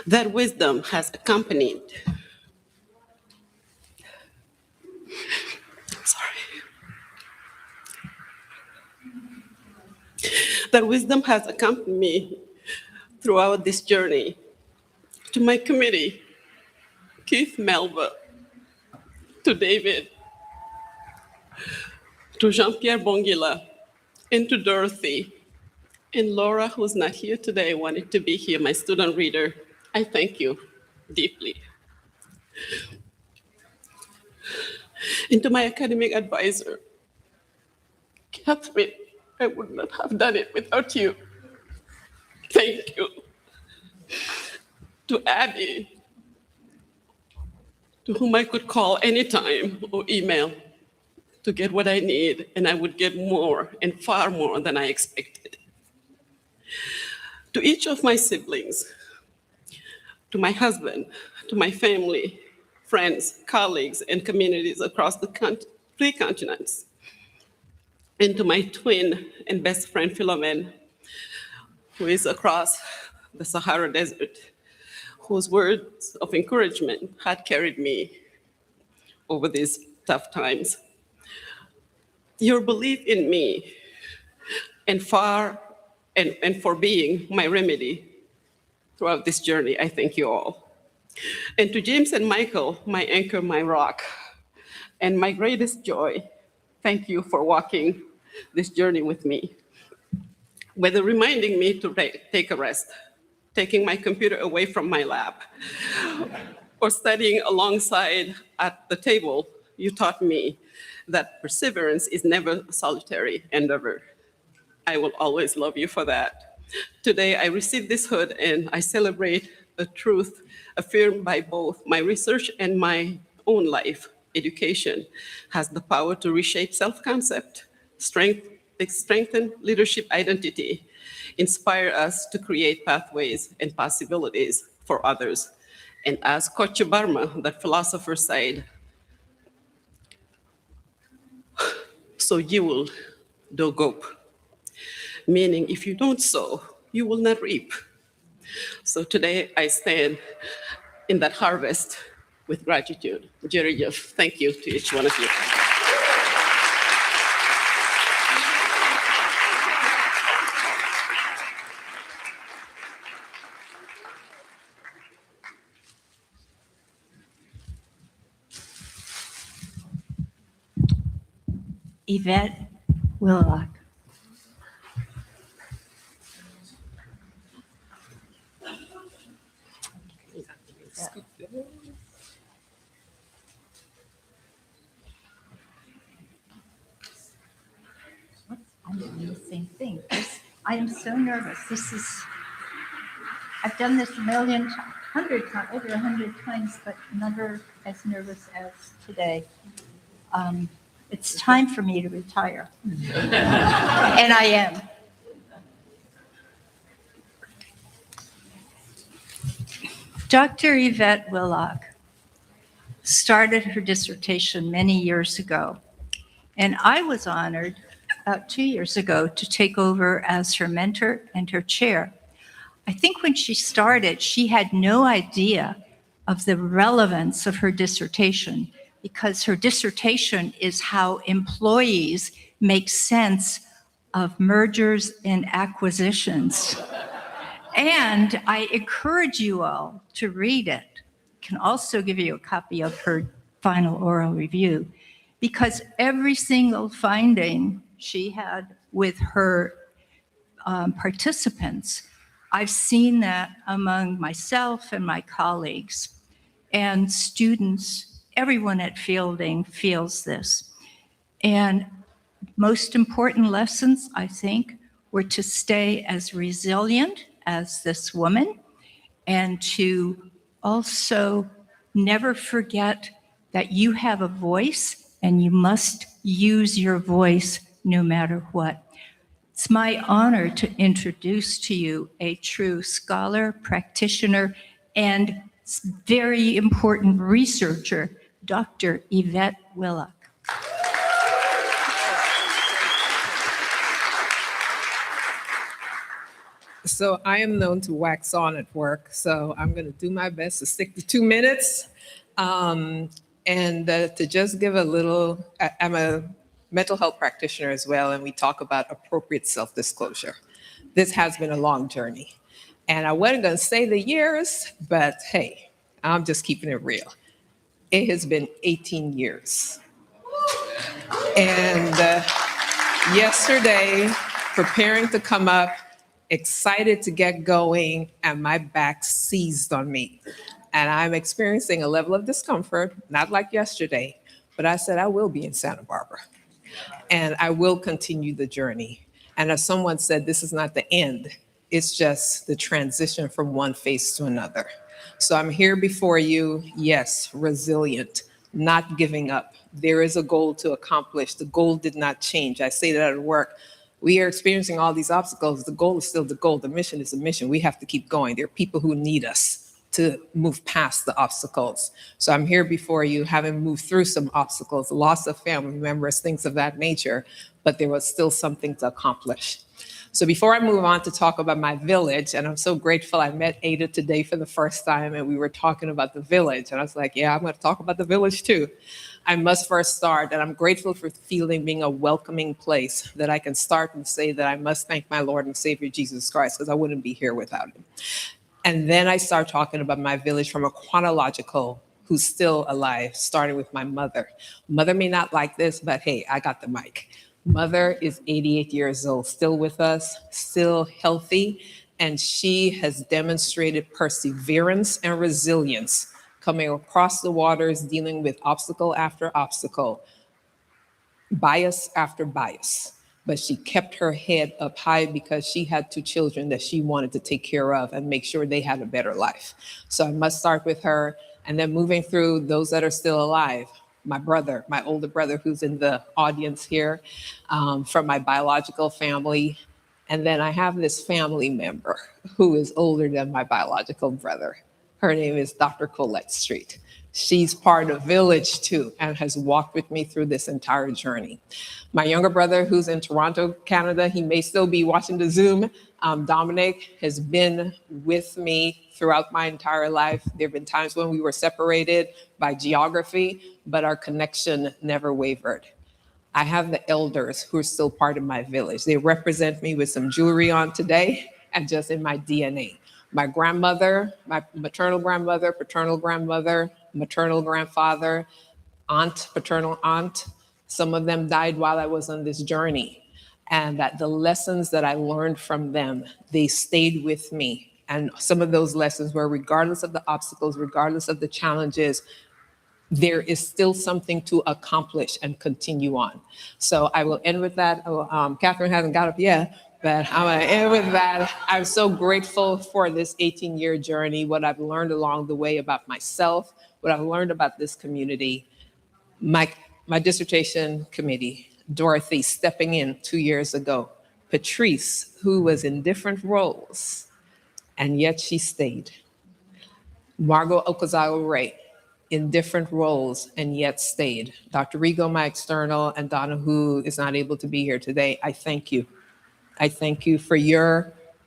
Q: That wisdom has accompanied, that wisdom has accompanied me throughout this journey. To my committee, Keith Melba, to David, to Jean-Pierre Bongila, and to Dorothy, and Laura, who's not here today, wanted to be here, my student reader. I thank you deeply. And to my academic advisor, Catherine, I would not have done it without you. Thank you. To Abby, to whom I could call anytime or email to get what I need, and I would get more and far more than I expected. To each of my siblings, to my husband, to my family, friends, colleagues, and communities across the 3 continents, and to my twin and best friend, Philomene, who is across the Sahara Desert, whose words of encouragement had carried me over these tough times. Your belief in me and for being my remedy throughout this journey, I thank you all. And to James and Michael, my anchor, my rock, and my greatest joy, thank you for walking this journey with me. Whether reminding me to take a rest, taking my computer away from my lap, or studying alongside at the table, you taught me that perseverance is never a solitary endeavor. I will always love you for that. Today, I received this hood and I celebrate a truth affirmed by both my research and my own life. Education has the power to reshape self-concept, strengthen leadership identity, inspire us to create pathways and possibilities for others. And as Kocc Barma, that philosopher, said, "So you will do gope," meaning if you don't sow, you will not reap. So today I stand in that harvest with gratitude. Jerejef, thank you to each one of you.
A: Yvette Willock.
D: I am so nervous. I've done this a million, 100 times, over 100 times, but never as nervous as today. It's time for me to retire. And I am. Dr. Yvette Willock started her dissertation many years ago, and I was honored about 2 years ago to take over as her mentor and her chair. I think when she started, she had no idea of the relevance of her dissertation, because her dissertation is how employees make sense of mergers and acquisitions. And I encourage you all to read it. Can also give you a copy of her final oral review, because every single finding she had with her participants, I've seen that among myself and my colleagues and students. Everyone at Fielding feels this. And most important lessons, I think, were to stay as resilient as this woman, and to also never forget that you have a voice and you must use your voice no matter what. It's my honor to introduce to you a true scholar, practitioner, and very important researcher, Dr. Yvette Willock.
R: So I am known to wax on at work, so I'm going to do my best to stick to 2 minutes. To just give a little, I'm a mental health practitioner as well, and we talk about appropriate self-disclosure. This has been a long journey. And I wasn't going to say the years, but hey, I'm just keeping it real. It has been 18 years. And yesterday, preparing to come up, excited to get going, and my back seized on me. And I'm experiencing a level of discomfort, not like yesterday, but I said I will be in Santa Barbara. And I will continue the journey. And as someone said, this is not the end. It's just the transition from one phase to another. So I'm here before you, yes, resilient, not giving up. There is a goal to accomplish. The goal did not change. I say that at work. We are experiencing all these obstacles. The goal is still the goal. The mission is the mission. We have to keep going. There are people who need us to move past the obstacles. So I'm here before you, having moved through some obstacles, loss of family members, things of that nature, but there was still something to accomplish. So before I move on to talk about my village, and I'm so grateful I met Ada today for the first time, and we were talking about the village, and I was like, yeah, I'm going to talk about the village too. I must first start, and I'm grateful for Fielding being a welcoming place, that I can start and say that I must thank my Lord and Savior Jesus Christ, because I wouldn't be here without him. And then I start talking about my village from a chronological, who's still alive, starting with my mother. Mother may not like this, but hey, I got the mic. Mother is 88 years old, still with us, still healthy, and she has demonstrated perseverance and resilience, coming across the waters, dealing with obstacle after obstacle, bias after bias. But she kept her head up high because she had 2 children that she wanted to take care of and make sure they had a better life. So I must start with her, and then moving through those that are still alive. My brother, my older brother, who's in the audience here, from my biological family. And then I have this family member who is older than my biological brother. Her name is Dr. Colette Street. She's part of Village too, and has walked with me through this entire journey. My younger brother, who's in Toronto, Canada, he may still be watching the Zoom. Dominic has been with me throughout my entire life. There have been times when we were separated by geography, but our connection never wavered. I have the elders who are still part of my village. They represent me with some jewelry on today and just in my DNA. My grandmother, my maternal grandmother, paternal grandmother, maternal grandfather, aunt, paternal aunt, some of them died while I was on this journey. And that the lessons that I learned from them, they stayed with me. And some of those lessons were, regardless of the obstacles, regardless of the challenges, there is still something to accomplish and continue on. So I will end with that. Catherine hasn't got up yet, But I'm gonna end with that. I'm so grateful for this 18-year journey, what I've learned along the way about myself, what I've learned about this community. My dissertation committee, Dorothy stepping in 2 years ago, Patrice, who was in different roles, and yet she stayed. Margot Okazawa Ray, in different roles and yet stayed. Dr. Rigo, my external, and Donna, who is not able to be here today, I thank you. I thank you for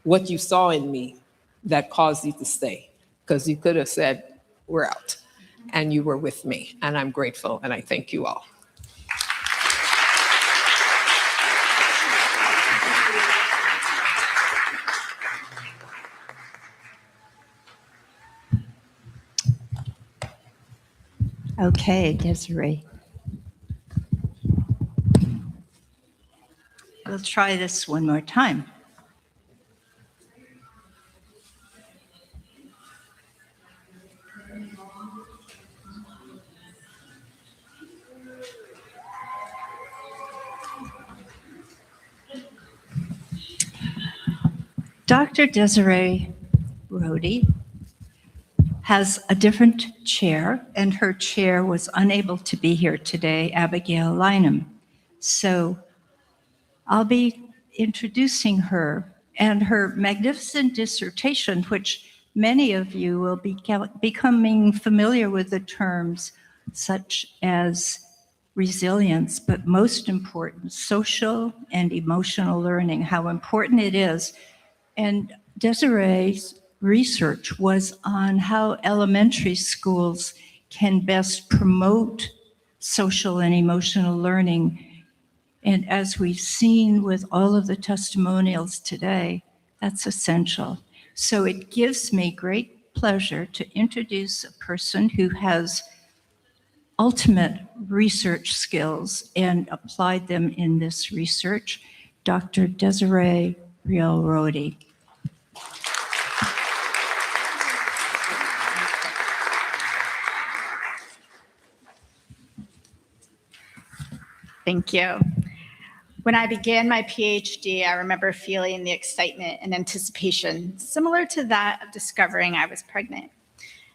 R: what you saw in me that caused you to stay, because you could have said, we're out, and you were with me, and I'm grateful, and I thank you all.
D: Okay, Desiree. We'll try this one more time. Dr. Desiree Rhodey has a different chair, and her chair was unable to be here today, Abigail Lynham. So I'll be introducing her and her magnificent dissertation, which many of you will be becoming familiar with the terms such as resilience, but most important, social and emotional learning, how important it is. And Desiree's research was on how elementary schools can best promote social and emotional learning. And as we've seen with all of the testimonials today, that's essential. So it gives me great pleasure to introduce a person who has ultimate research skills and applied them in this research, Dr. Desiree Rhodey.
S: Thank you. When I began my PhD, I remember feeling the excitement and anticipation similar to that of discovering I was pregnant.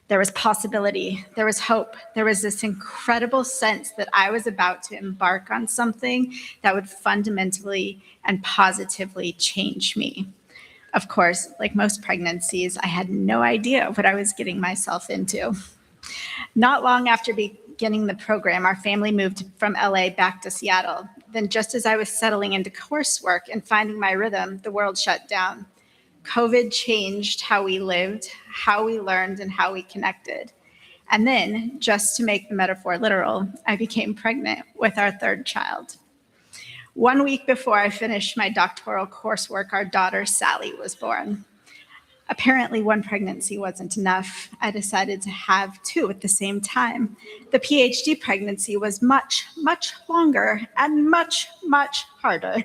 S: There was possibility, there was hope, there was this incredible sense that I was about to embark on something that would fundamentally and positively change me. Of course, like most pregnancies, I had no idea what I was getting myself into. Not long after beginning the program, our family moved from LA back to Seattle. Then just as I was settling into coursework and finding my rhythm, the world shut down. COVID changed how we lived, how we learned, and how we connected. And then, just to make the metaphor literal, I became pregnant with our third child. 1 week before I finished my doctoral coursework, our daughter, Sally, was born. Apparently, one pregnancy wasn't enough. I decided to have two at the same time. The PhD pregnancy was much, much longer and much, much harder.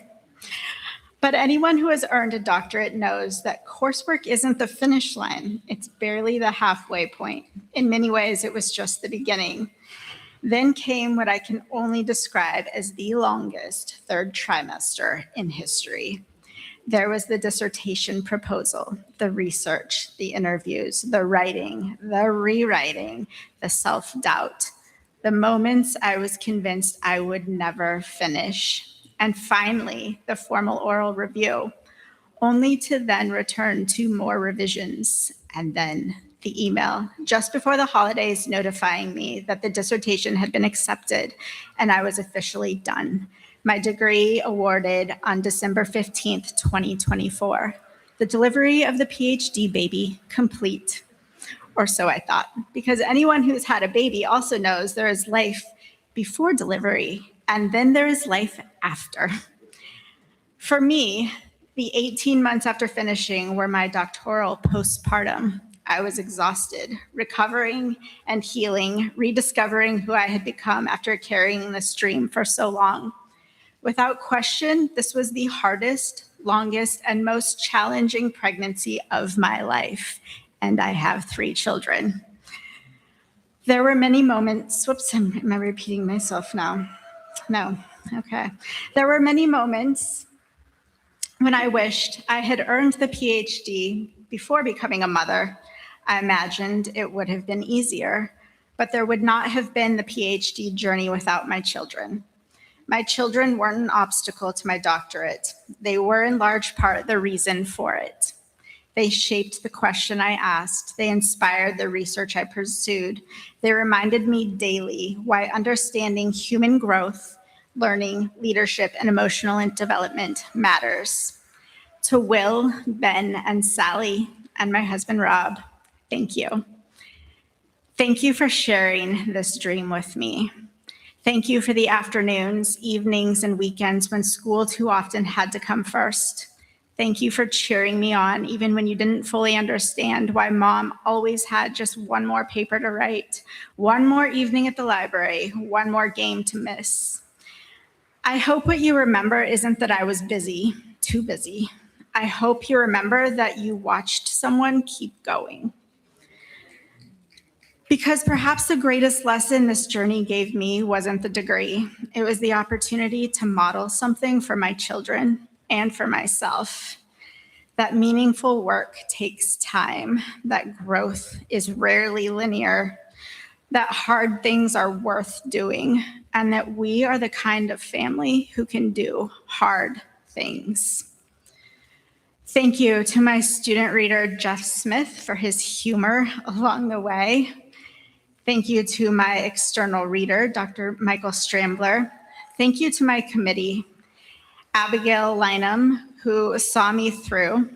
S: But anyone who has earned a doctorate knows that coursework isn't the finish line. It's barely the halfway point. In many ways, it was just the beginning. Then came what I can only describe as the longest third trimester in history. There was the dissertation proposal, the research, the interviews, the writing, the rewriting, the self-doubt, the moments I was convinced I would never finish, and finally, the formal oral review, only to then return to more revisions, and then the email just before the holidays notifying me that the dissertation had been accepted and I was officially done. My degree awarded on December 15th, 2024. The delivery of the PhD baby complete, or so I thought, because anyone who's had a baby also knows there is life before delivery, and then there is life after. For me, the 18 months after finishing were my doctoral postpartum. I was exhausted, recovering and healing, rediscovering who I had become after carrying this dream for so long. Without question, this was the hardest, longest, and most challenging pregnancy of my life, and I have 3 children. There were many moments, whoops, am I repeating myself now? No, okay. There were many moments When I wished I had earned the PhD before becoming a mother, I imagined it would have been easier, but there would not have been the PhD journey without my children. My children weren't an obstacle to my doctorate. They were in large part the reason for it. They shaped the question I asked. They inspired the research I pursued. They reminded me daily why understanding human growth, learning, leadership, and emotional development matters. To Will, Ben, and Sally, and my husband, Rob, thank you. Thank you for sharing this dream with me. Thank you for the afternoons, evenings, and weekends when school too often had to come first. Thank you for cheering me on, even when you didn't fully understand why Mom always had just one more paper to write, one more evening at the library, one more game to miss. I hope what you remember isn't that I was busy, too busy. I hope you remember that you watched someone keep going. Because perhaps the greatest lesson this journey gave me wasn't the degree. It was the opportunity to model something for my children and for myself. That meaningful work takes time, that growth is rarely linear, that hard things are worth doing, and that we are the kind of family who can do hard things. Thank you to my student reader, Jeff Smith, for his humor along the way. Thank you to my external reader, Dr. Michael Strambler. Thank you to my committee, Abigail Lynham, who saw me through,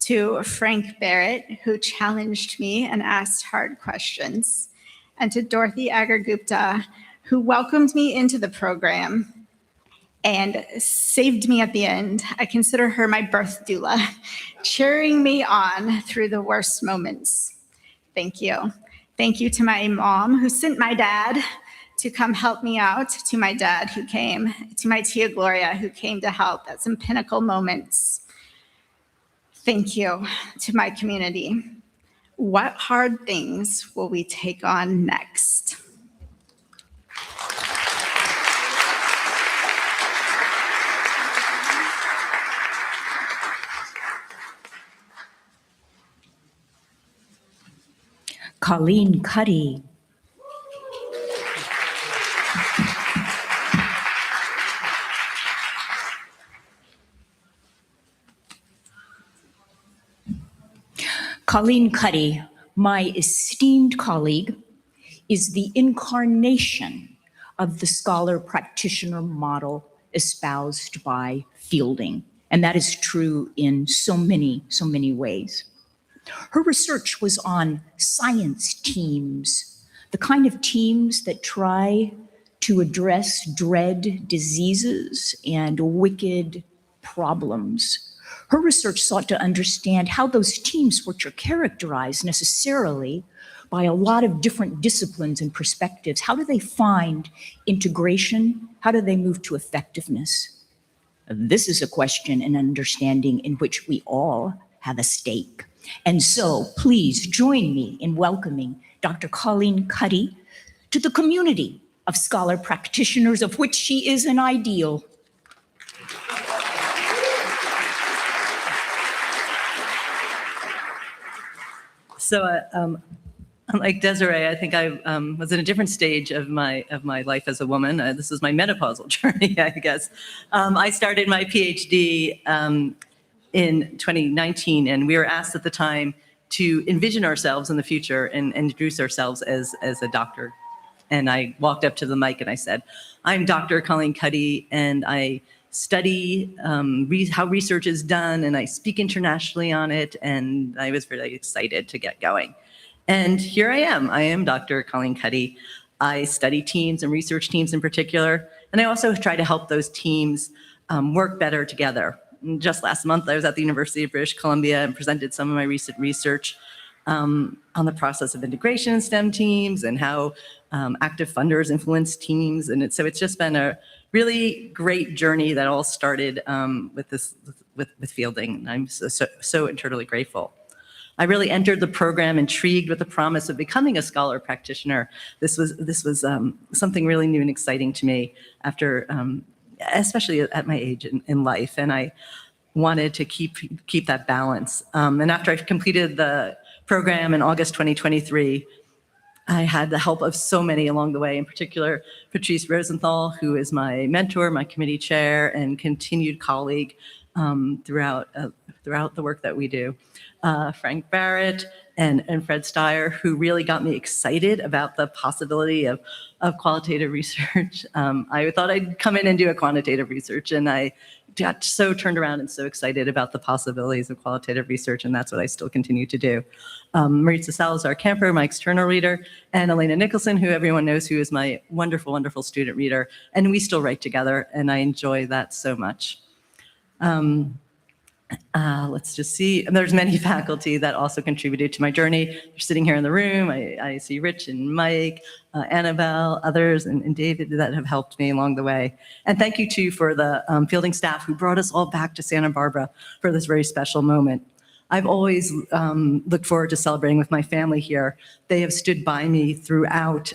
S: to Frank Barrett, who challenged me and asked hard questions, and to Dorothy Agargupta, who welcomed me into the program and saved me at the end. I consider her my birth doula, cheering me on through the worst moments. Thank you. Thank you to my mom who sent my dad to come help me out, to my dad who came, to my Tia Gloria who came to help at some pinnacle moments. Thank you to my community. What hard things will we take on next?
A: Colleen Cuddy. Colleen Cuddy, my esteemed colleague, is the incarnation of the scholar practitioner model espoused by Fielding. And that is true in so many ways. Her research was on science teams, the kind of teams that try to address dread diseases and wicked problems. Her research sought to understand how those teams, which are characterized necessarily by a lot of different disciplines and perspectives, how do they find integration? How do they move to effectiveness? This is a question and understanding in which we all have a stake. And so please join me in welcoming Dr. Colleen Cuddy to the community of scholar practitioners of which she is an ideal.
T: So, unlike Desiree, I think I was in a different stage of my life as a woman. This is my menopausal journey, I guess. I started my PhD in 2019, and we were asked at the time to envision ourselves in the future and introduce ourselves as a doctor. And I walked up to the mic and I said, "I'm Dr. Colleen Cuddy, and I study how research is done, and I speak internationally on it." And I was really excited to get going. And here I am. I am Dr. Colleen Cuddy. I study teams and research teams in particular, and I also try to help those teams work better together. And just last month, I was at the University of British Columbia and presented some of my recent research on the process of integration in STEM teams and how active funders influence teams. And so it's just been a really great journey that all started with Fielding. And I'm so eternally grateful. I really entered the program intrigued with the promise of becoming a scholar practitioner. This was something really new and exciting to me after, especially at my age in life. And I wanted to keep that balance. And after I completed the program in August 2023, I had the help of so many along the way, in particular, Patrice Rosenthal, who is my mentor, my committee chair, and continued colleague throughout the work that we do. Frank Barrett and Fred Steyer, who really got me excited about the possibility of qualitative research. I thought I'd come in and do a quantitative research, and I got so turned around and so excited about the possibilities of qualitative research, and that's what I still continue to do. Maritza Salazar-Camper, my external reader, and Elena Nicholson, who everyone knows, who is my wonderful, wonderful student reader, and we still write together, and I enjoy that so much. Let's just see. And there's many faculty that also contributed to my journey. They're sitting here in the room. I see Rich and Mike, Annabelle, others, and David that have helped me along the way. And thank you too for the fielding staff who brought us all back to Santa Barbara for this very special moment. I've always looked forward to celebrating with my family here. They have stood by me throughout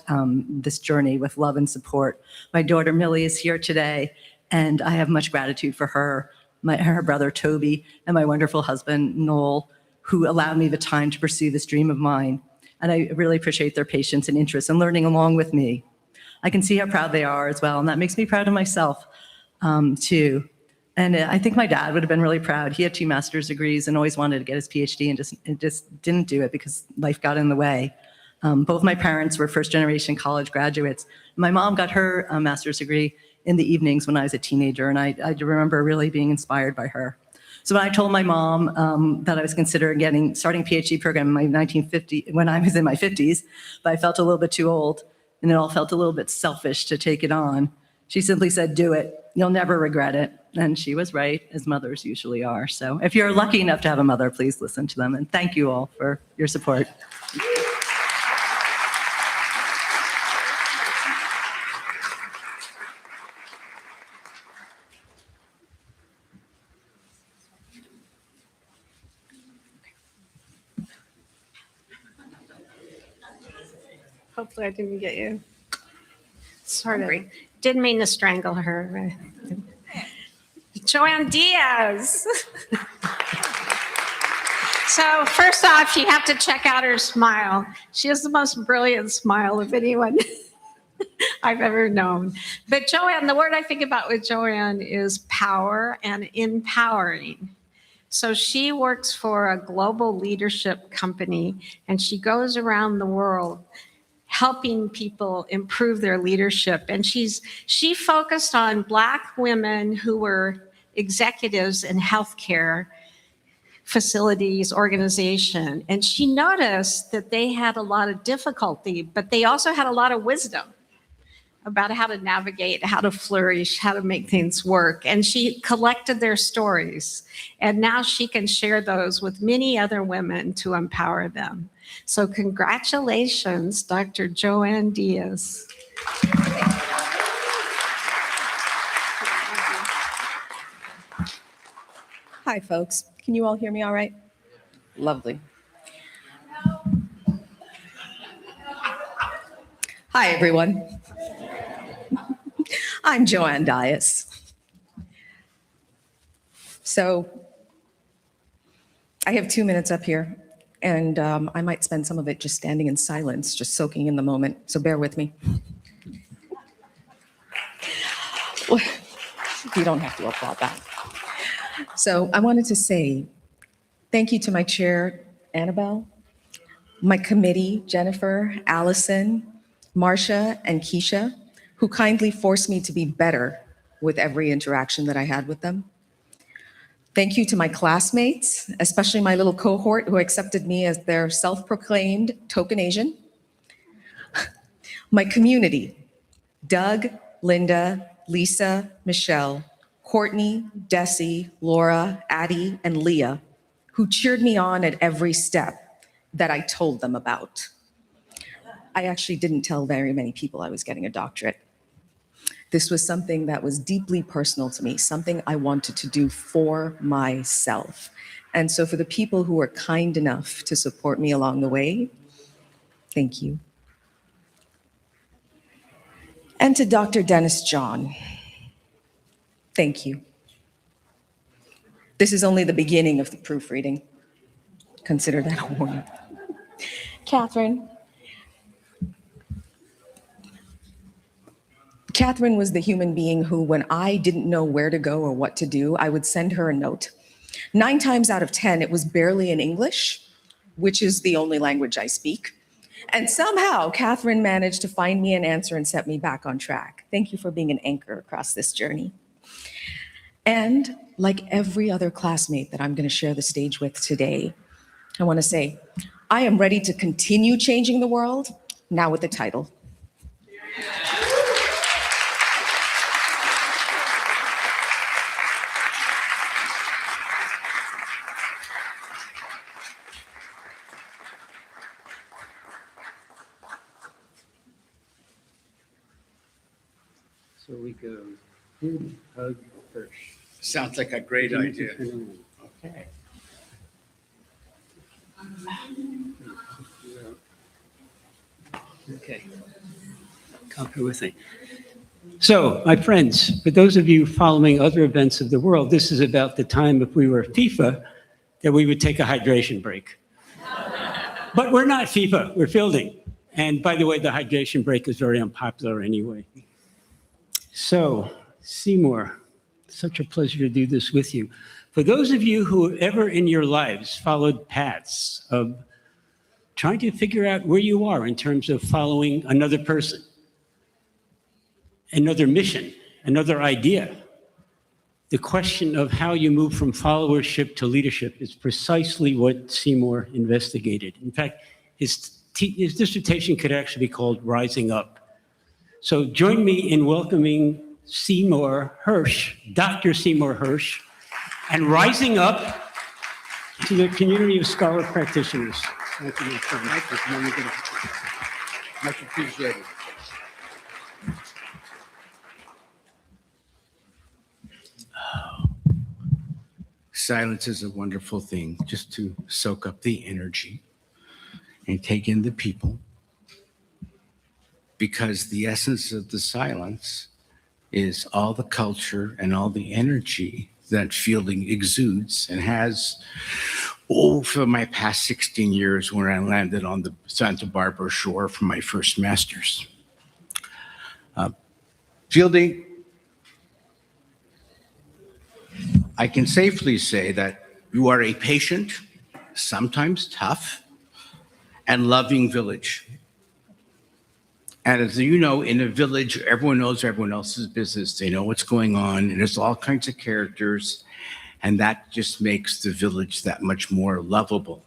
T: this journey with love and support. My daughter Millie is here today, and I have much gratitude for her, her brother Toby, and my wonderful husband Noel, who allowed me the time to pursue this dream of mine. And I really appreciate their patience and interest in learning along with me. I can see how proud they are as well, and that makes me proud of myself too. And I think my dad would have been really proud. He had 2 master's degrees and always wanted to get his PhD and just didn't do it because life got in the way. Both my parents were first-generation college graduates. My mom got her master's degree in the evenings when I was a teenager, and I remember really being inspired by her. So when I told my mom that I was considering starting a PhD program in when I was in my 50s, but I felt a little bit too old, and it all felt a little bit selfish to take it on, she simply said, "Do it. You'll never regret it." And she was right, as mothers usually are. So if you're lucky enough to have a mother, please listen to them. And thank you all for your support.
G: Hopefully I didn't get you. Sorry. Didn't mean to strangle her. Joanne Diaz. So first off, you have to check out her smile. She has the most brilliant smile of anyone I've ever known. But Joanne, the word I think about with Joanne is power and empowering. So she works for a global leadership company, and she goes around the world helping people improve their leadership. And she focused on Black women who were executives in healthcare facilities, organization. And she noticed that they had a lot of difficulty, but they also had a lot of wisdom about how to navigate, how to flourish, how to make things work. And she collected their stories. And now she can share those with many other women to empower them. So congratulations, Dr. Joanne Diaz.
U: Hi, folks. Can you all hear me all right? Lovely. Hi, everyone. I'm Joanne Diaz. So I have 2 minutes up here, and I might spend some of it just standing in silence, just soaking in the moment. So bear with me. Well, you don't have to applaud that. So I wanted to say thank you to my chair, Annabelle, my committee, Jennifer, Allison, Marcia, and Keisha, who kindly forced me to be better with every interaction that I had with them. Thank you to my classmates, especially my little cohort who accepted me as their self-proclaimed token Asian. My community, Doug, Linda, Lisa, Michelle, Courtney, Desi, Laura, Addie, and Leah, who cheered me on at every step that I told them about. I actually didn't tell very many people I was getting a doctorate. This was something that was deeply personal to me, something I wanted to do for myself. And so for the people who were kind enough to support me along the way, thank you. And to Dr. Dennis John, thank you. This is only the beginning of the proofreading. Consider that a warning. Catherine. Catherine was the human being who, when I didn't know where to go or what to do, I would send her a note. 9 times out of 10, it was barely in English, which is the only language I speak. And somehow, Catherine managed to find me an answer and set me back on track. Thank you for being an anchor across this journey. And like every other classmate that I'm going to share the stage with today, I want to say, I am ready to continue changing the world, now with the title.
N: So we go, hug, first.
B: Sounds like a great idea.
N: Okay.
E: Okay. Come here with me. So, my friends, for those of you following other events of the world, this is about the time if we were FIFA that we would take a hydration break. But we're not FIFA, we're fielding. And by the way, the hydration break is very unpopular anyway. So, Seymour, such a pleasure to do this with you. For those of you who ever in your lives followed paths of trying to figure out where you are in terms of following another person, another mission, another idea, the question of how you move from followership to leadership is precisely what Seymour investigated. In fact, his dissertation could actually be called Rising Up. So join me in welcoming Seymour Hersh, Dr. Seymour Hersh, and rising up to the community of scholar practitioners. Thank you, my friend.
B: Much appreciated. Silence is a wonderful thing, just to soak up the energy and take in the people, because the essence of the silence is all the culture and all the energy that Fielding exudes and has, for my past 16 years when I landed on the Santa Barbara shore for my first master's. Fielding, I can safely say that you are a patient, sometimes tough, and loving village. And as you know, in a village, everyone knows everyone else's business. They know what's going on, and there's all kinds of characters, and that just makes the village that much more lovable.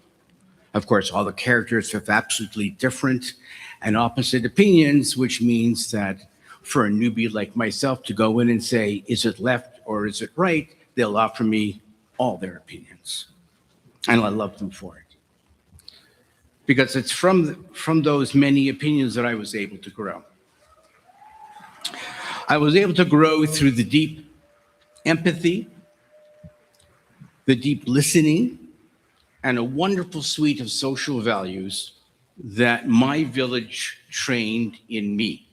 B: Of course, all the characters have absolutely different and opposite opinions, which means that for a newbie like myself to go in and say, is it left or is it right? They'll offer me all their opinions, and I love them for it. Because it's from those many opinions that I was able to grow. I was able to grow through the deep empathy, the deep listening, and a wonderful suite of social values that my village trained in me.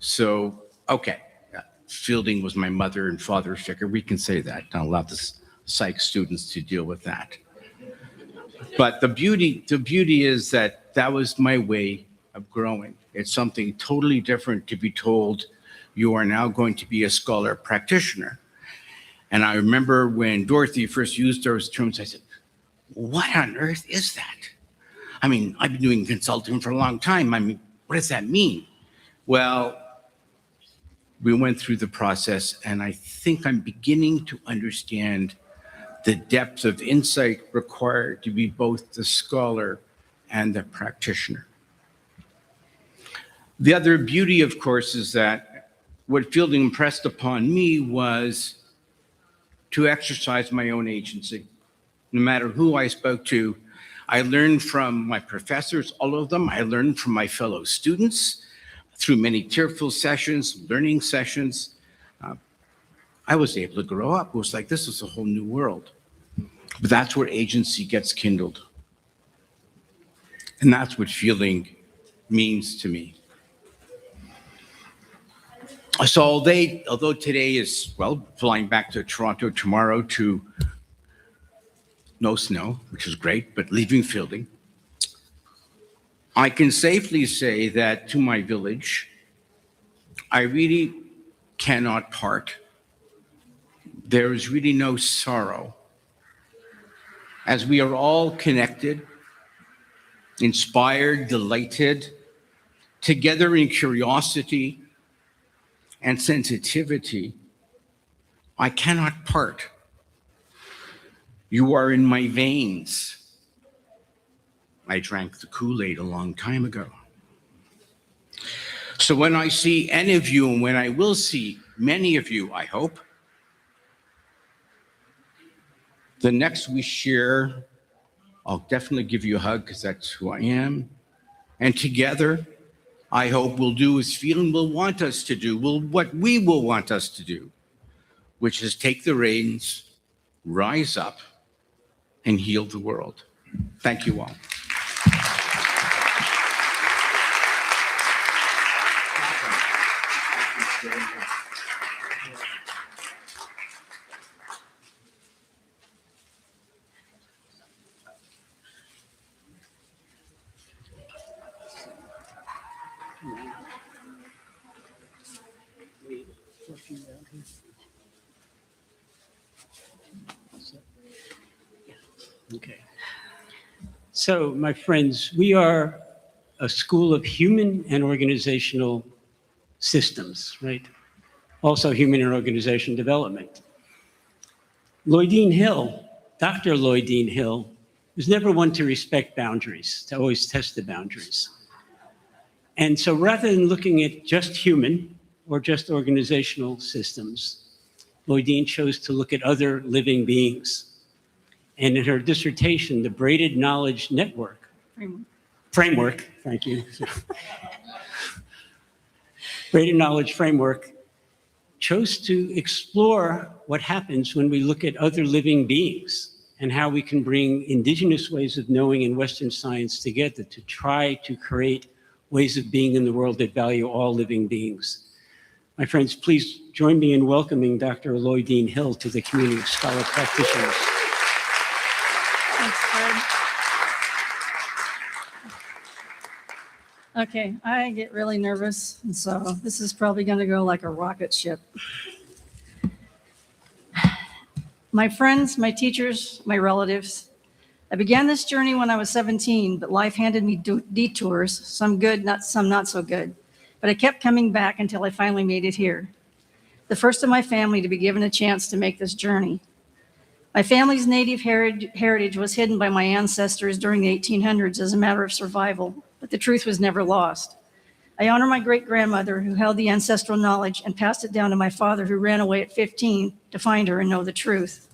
B: So, okay, Fielding was my mother and father figure. We can say that. Don't allow the psych students to deal with that. But the beauty is that that was my way of growing. It's something totally different to be told you are now going to be a scholar practitioner. And I remember when Dorothy first used those terms, I said, what on earth is that? I mean, I've been doing consulting for a long time. I mean, what does that mean? Well, we went through the process, and I think I'm beginning to understand the depth of insight required to be both the scholar and the practitioner. The other beauty, of course, is that what Fielding impressed upon me was to exercise my own agency. No matter who I spoke to, I learned from my professors, all of them. I learned from my fellow students through many tearful sessions, learning sessions. I was able to grow up. It was like, this is a whole new world. But that's where agency gets kindled. And that's what Fielding means to me. So although today is, well, flying back to Toronto tomorrow to
F: no snow, which is great, but leaving fielding. I can safely say that to my village, I really cannot part. There is really no sorrow, as we are all connected, inspired, delighted, together in curiosity and sensitivity. I cannot part. You are in my veins. I drank the Kool-Aid a long time ago. So when I see any of you, and when I will see many of you, I hope, the next we share, I'll definitely give you a hug because that's who I am. And together, I hope we'll do as Phelan will want us to do, what we will want us to do, which is take the reins, rise up, and heal the world. Thank you all.
E: Okay. So, my friends, we are a school of human and organizational systems, right? Also human and organization development. Lloydine Hill, Dr. Lloydine Hill, was never one to respect boundaries, to always test the boundaries. And so rather than looking at just human or just organizational systems, Lloydine chose to look at other living beings. And in her dissertation, The Braided Knowledge Network, Framework, thank you. Braided Knowledge Framework chose to explore what happens when we look at other living beings and how we can bring indigenous ways of knowing and Western science together to try to create ways of being in the world that value all living beings. My friends, please join me in welcoming Dr. Lloydine Hill to the community of scholar practitioners.
V: Thanks, Fred. Okay, I get really nervous, and so this is probably going to go like a rocket ship. My friends, my teachers, my relatives, I began this journey when I was 17, but life handed me detours, some good, some not so good. But I kept coming back until I finally made it here. The first of my family to be given a chance to make this journey. My family's native heritage was hidden by my ancestors during the 1800s as a matter of survival, but the truth was never lost. I honor my great-grandmother who held the ancestral knowledge and passed it down to my father who ran away at 15 to find her and know the truth.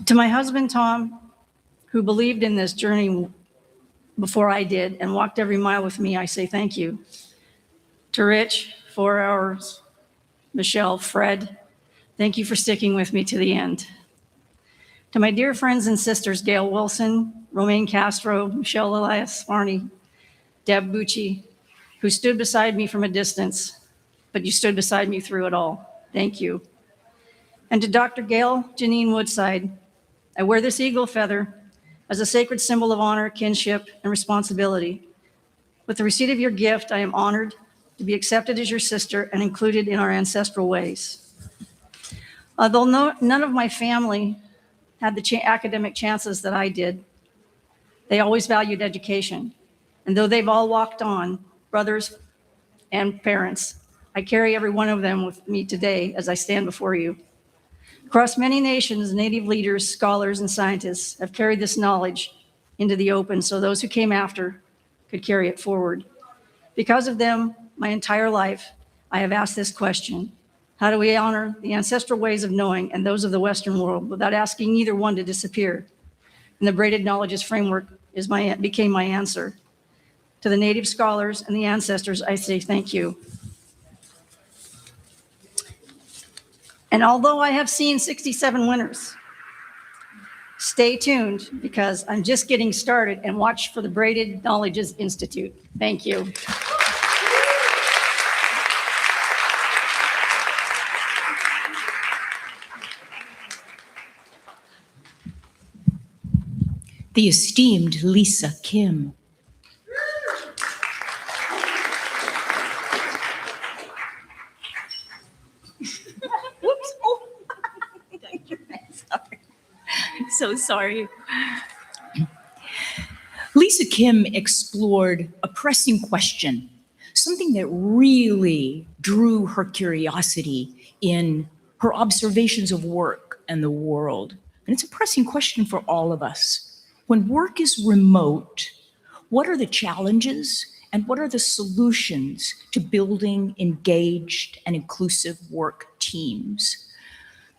V: To my husband, Tom, who believed in this journey before I did and walked every mile with me, I say thank you. To Rich, 4 hours, Michelle, Fred, thank you for sticking with me to the end. To my dear friends and sisters, Gail Wilson, Romaine Castro, Michelle Elias Farney, Deb Bucci, who stood beside me from a distance, but you stood beside me through it all. Thank you. And to Dr. Gail Janine Woodside, I wear this eagle feather as a sacred symbol of honor, kinship, and responsibility. With the receipt of your gift, I am honored to be accepted as your sister and included in our ancestral ways. Although none of my family had the academic chances that I did, they always valued education. And though they've all walked on, brothers and parents, I carry every one of them with me today as I stand before you. Across many nations, Native leaders, scholars, and scientists have carried this knowledge into the open so those who came after could carry it forward. Because of them, my entire life, I have asked this question: how do we honor the ancestral ways of knowing and those of the Western world without asking either one to disappear? And the Braided Knowledges Framework became my answer. To the Native scholars and the ancestors, I say thank you. And although I have seen 67 winners, stay tuned because I'm just getting started, and watch for the Braided Knowledges Institute. Thank you.
A: the esteemed Lisa Kim. Whoops. Oh. Sorry. So sorry. Lisa Kim explored a pressing question, something that really drew her curiosity in her observations of work and the world. And it's a pressing question for all of us. When work is remote, what are the challenges and what are the solutions to building engaged and inclusive work teams?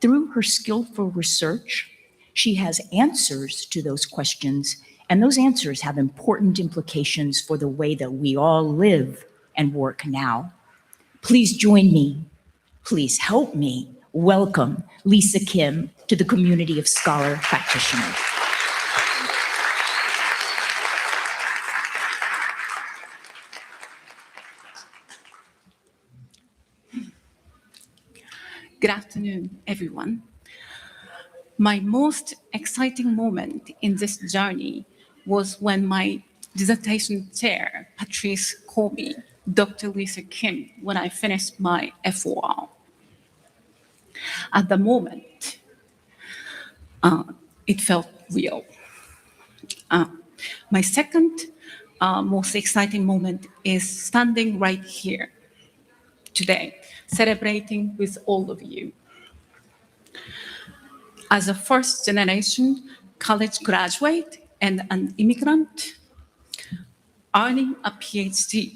A: Through her skillful research, she has answers to those questions, and those answers have important implications for the way that we all live and work now. Please join me, please help me welcome Lisa Kim to the community of scholar practitioners.
C: Good afternoon, everyone. My most exciting moment in this journey was when my dissertation chair, Patrice, called me Dr. Lisa Kim when I finished my FOR. At the moment, it felt real. My second most exciting moment is standing right here today, celebrating with all of you. As a first generation college graduate and an immigrant, earning a PhD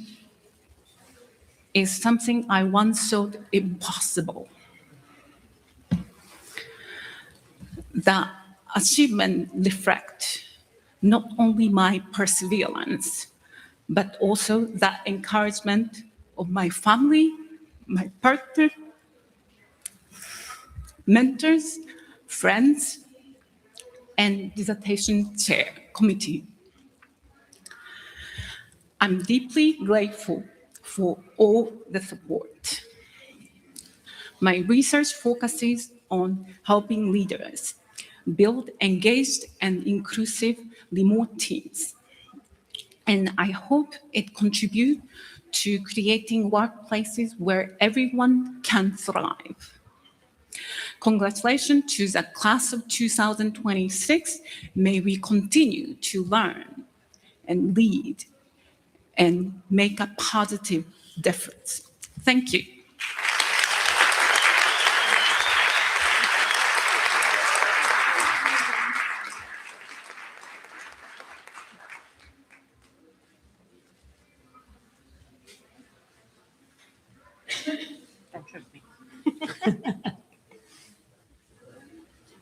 C: is something I once thought impossible. The achievement reflects not only my perseverance, but also the encouragement of my family, my partner, mentors, friends, and dissertation chair committee. I'm deeply grateful for all the support. My research focuses on helping leaders build engaged and inclusive remote teams. And I hope it contributes to creating workplaces where everyone can thrive. Congratulations to the class of 2026. May we continue to learn and lead and make a positive difference. Thank you.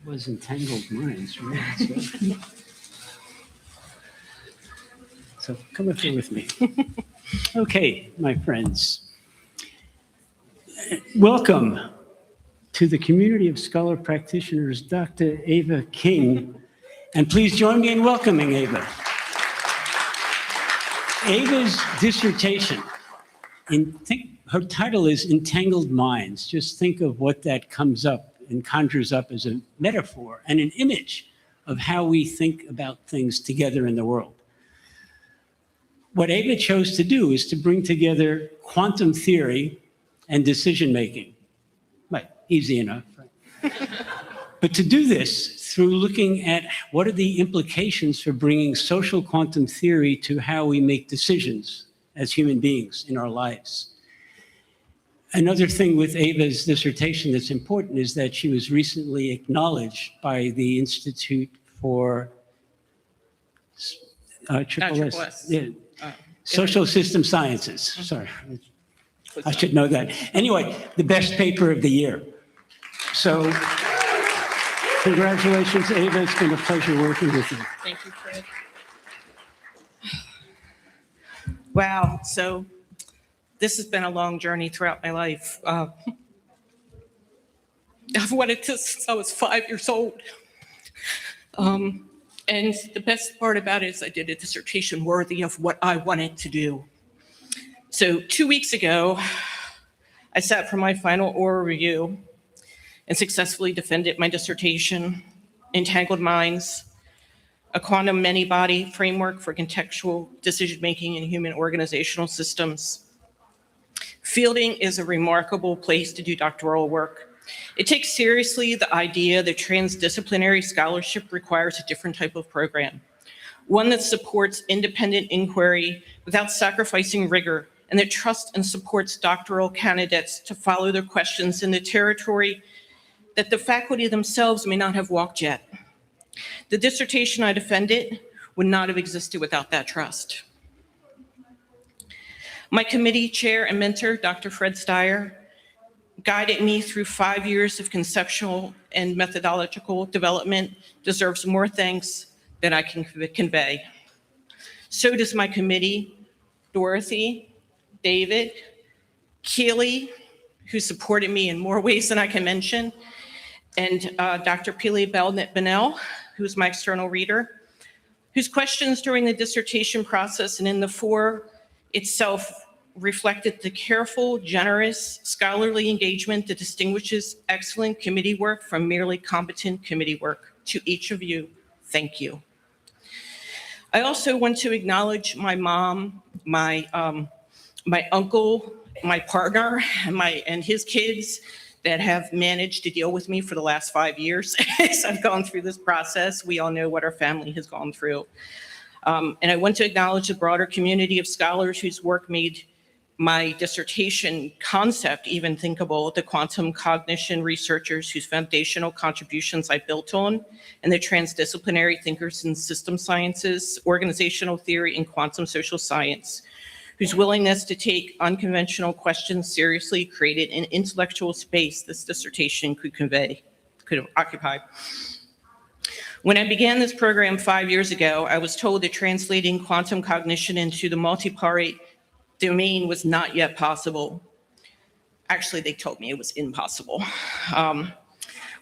E: Was Entangled Minds, right? So come up here with me. Okay, my friends. Welcome to the community of scholar practitioners, Dr. Ava King. And please join me in welcoming Ava. Ava's dissertation, her title is Entangled Minds. Just think of what that comes up and conjures up as a metaphor and an image of how we think about things together in the world. What Ava chose to do is to bring together quantum theory and decision-making. Right, easy enough. Right? But to do this through looking at what are the implications for bringing social quantum theory to how we make decisions as human beings in our lives. Another thing with Ava's dissertation that's important is that she was recently acknowledged by the Institute for Social System Sciences. Sorry, I should know that. Anyway, the best paper of the year. So congratulations, Ava. It's been a pleasure working with you.
H: Thank you, Fred. Wow, so this has been a long journey throughout my life. I've wanted this since I was 5 years old. And the best part about it is I did a dissertation worthy of what I wanted to do. So 2 weeks ago, I sat for my final oral review and successfully defended my dissertation, Entangled Minds, a quantum many-body framework for contextual decision-making in human organizational systems. Fielding is a remarkable place to do doctoral work. It takes seriously the idea that transdisciplinary scholarship requires a different type of program, one that supports independent inquiry without sacrificing rigor, and that trusts and supports doctoral candidates to follow their questions in the territory that the faculty themselves may not have walked yet. The dissertation I defended would not have existed without that trust. My committee chair and mentor, Dr. Fred Steyer, guided me through 5 years of conceptual and methodological development, deserves more thanks than I can convey. So does my committee, Dorothy, David, Keely, who supported me in more ways than I can mention, and Dr. Pili Bennell, who's my external reader, whose questions during the dissertation process and in the fore itself reflected the careful, generous, scholarly engagement that distinguishes excellent committee work from merely competent committee work. To each of you, thank you. I also want to acknowledge my mom, my uncle, my partner, and his kids that have managed to deal with me for the last 5 years as I've gone through this process. We all know what our family has gone through. And I want to acknowledge the broader community of scholars whose work made my dissertation concept even thinkable, the quantum cognition researchers whose foundational contributions I built on, and the transdisciplinary thinkers in system sciences, organizational theory, and quantum social science, whose willingness to take unconventional questions seriously created an intellectual space this dissertation could occupy. When I began this program 5 years ago, I was told that translating quantum cognition into the multi-party domain was not yet possible. Actually, they told me it was impossible.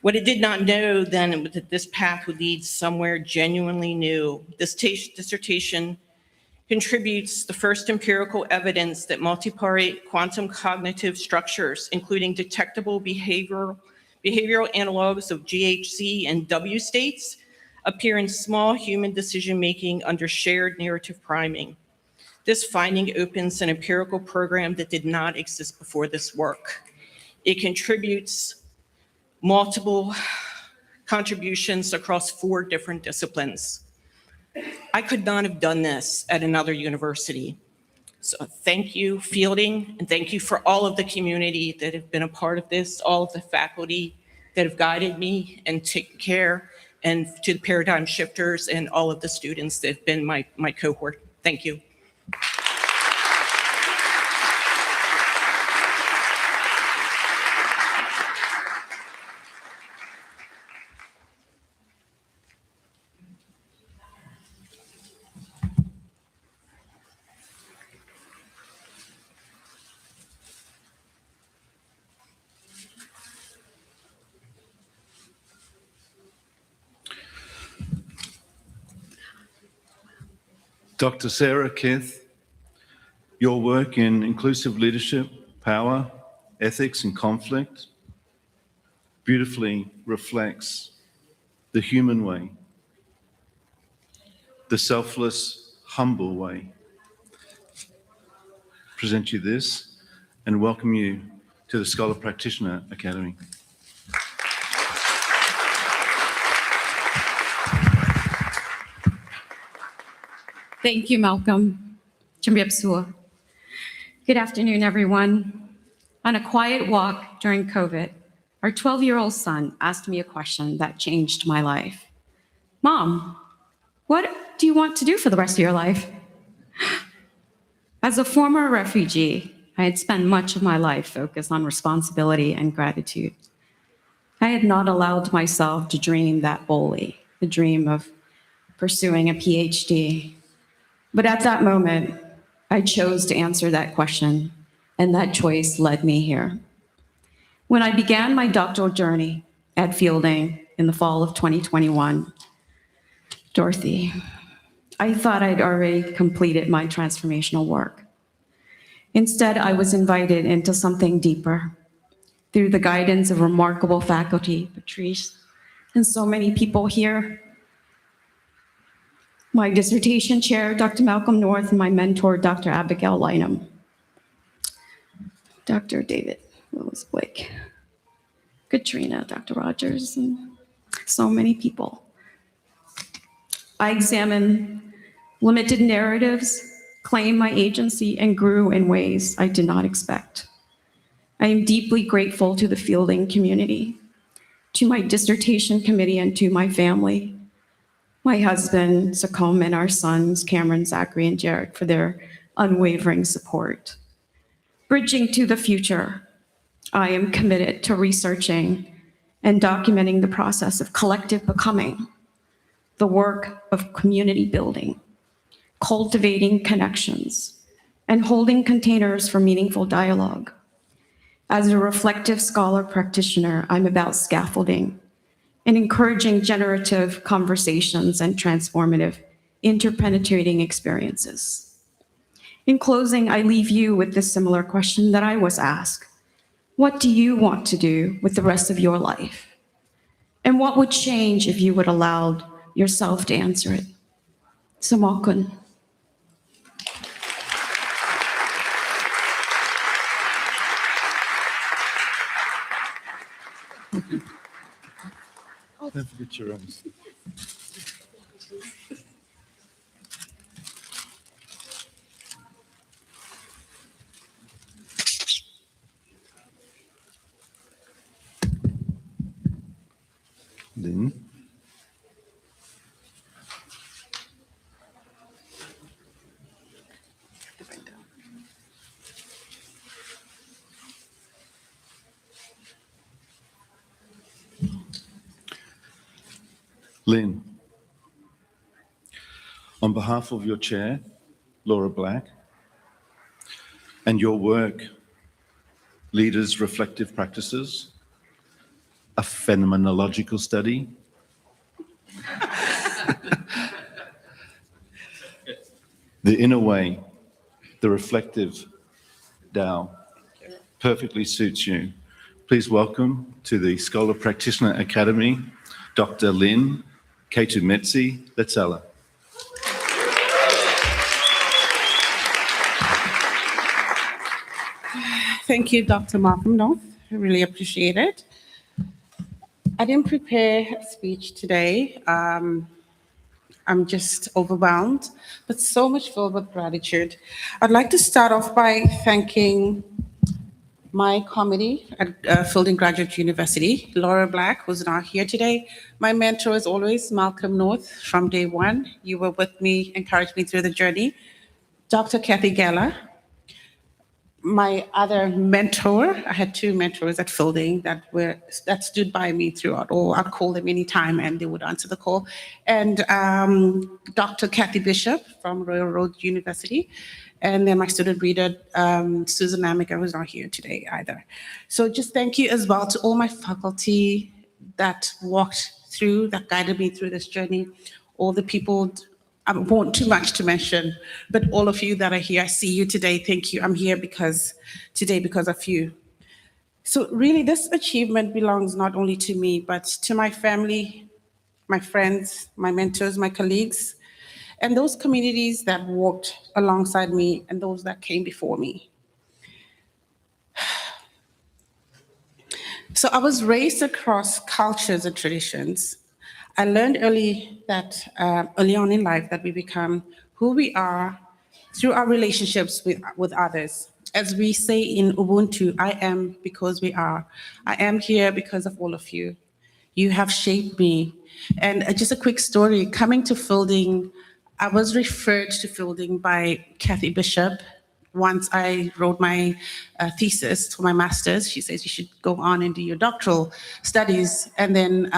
H: What I did not know then was that this path would lead somewhere genuinely new. This dissertation contributes the first empirical evidence that multi-party quantum cognitive structures, including detectable behavioral analogs of GHZ and W states, appear in small human decision-making under shared narrative priming. This finding opens an empirical program that did not exist before this work. It contributes multiple contributions across 4 different disciplines. I could not have done this at another university. So thank you, Fielding, and thank you for all of the community that have been a part of this, all of the faculty that have guided me and taken care, and to the paradigm shifters and all of the students that have been my cohort. Thank you.
J: Dr. Sarah Kith, your work in inclusive leadership, power, ethics, and conflict beautifully reflects the human way, the selfless, humble way. Present you this and welcome you to the Scholar Practitioner Academy.
I: Thank you, Malcolm. Good afternoon, everyone. On a quiet walk during COVID, our 12-year-old son asked me a question that changed my life. Mom, what do you want to do for the rest of your life? As a former refugee, I had spent much of my life focused on responsibility and gratitude. I had not allowed myself to dream that boldly, the dream of pursuing a PhD. But at that moment, I chose to answer that question, and that choice led me here. When I began my doctoral journey at Fielding in the fall of 2021, Dorothy, I thought I'd already completed my transformational work. Instead, I was invited into something deeper through the guidance of remarkable faculty, Patrice, and so many people here. my dissertation chair, Dr. Malcolm North, and my mentor, Dr. Abigail Lynham, Dr. David Willis Blake, Katrina, Dr. Rogers, and so many people. I examined limited narratives, claimed my agency, and grew in ways I did not expect. I am deeply grateful to the Fielding community, to my dissertation committee, and to my family, my husband, Sacom, and our sons, Cameron, Zachary, and Jared, for their unwavering support. Bridging to the future, I am committed to researching and documenting the process of collective becoming, the work of community building, cultivating connections, and holding containers for meaningful dialogue. As a reflective scholar practitioner, I'm about scaffolding and encouraging generative conversations and transformative, interpenetrating experiences. In closing, I leave you with this similar question that I was asked. What do you want to do with the rest of your life? And what would change if you would allow yourself to answer it? Sumakun.
J: Don't forget your own. Lynn. Lynn, on behalf of your chair, Laura Black, and your work, Leaders' Reflective Practices, a phenomenological study, the inner way, the reflective Tao, perfectly suits you. Please welcome to the Scholar Practitioner Academy, Dr. Lynn Ketumetsi Letsala.
K: Thank you, Dr. Malcolm North. I really appreciate it. I didn't prepare a speech today. I'm just overwhelmed, but so much filled with gratitude. I'd like to start off by thanking my committee at Fielding Graduate University, Laura Black, who's not here today. My mentor is always Malcolm North from day one. You were with me, encouraged me through the journey. Dr. Kathy Geller, my other mentor. I had two mentors at Fielding that stood by me throughout, or I'd call them anytime and they would answer the call. And Dr. Kathy Bishop from Royal Road University. And then my student reader, Susan Amica, who's not here today either. So just thank you as well to all my faculty that walked through, that guided me through this journey, all the people. I want too much to mention, but all of you that are here, I see you today. Thank you. I'm here today because of you. So really, this achievement belongs not only to me, but to my family, my friends, my mentors, my colleagues, and those communities that walked alongside me and those that came before me. So I was raised across cultures and traditions. I learned early on in life that we become who we are through our relationships with others. As we say in Ubuntu, I am because we are. I am here because of all of you. You have shaped me. And just a quick story, coming to Fielding, I was referred to Fielding by Kathy Bishop. Once I wrote my thesis for my master's, she says you should go on and do your doctoral studies. And then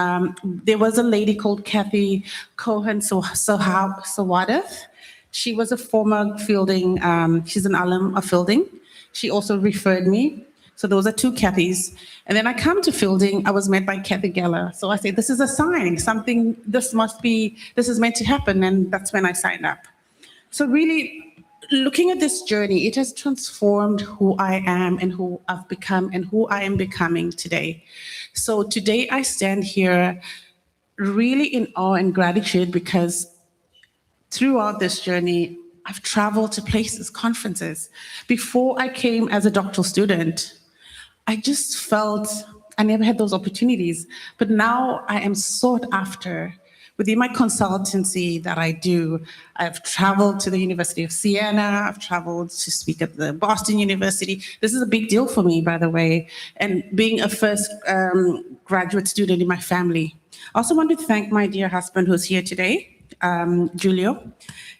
K: there was a lady called Kathy Cohen Sawadath. She was a former Fielding, she's an alum of Fielding. She also referred me. So those are two Kathys. And then I come to Fielding, I was met by Kathy Geller. So I say, this is a sign, this is meant to happen. And that's when I signed up. So really, looking at this journey, it has transformed who I am and who I've become and who I am becoming today. So today I stand here really in awe and gratitude because throughout this journey, I've traveled to places, conferences. Before I came as a doctoral student, I just felt I never had those opportunities. But now I am sought after. Within my consultancy that I do, I've traveled to the University of Siena, I've traveled to speak at the Boston University. This is a big deal for me, by the way, and being a first graduate student in my family. I also want to thank my dear husband who's here today, Giulio,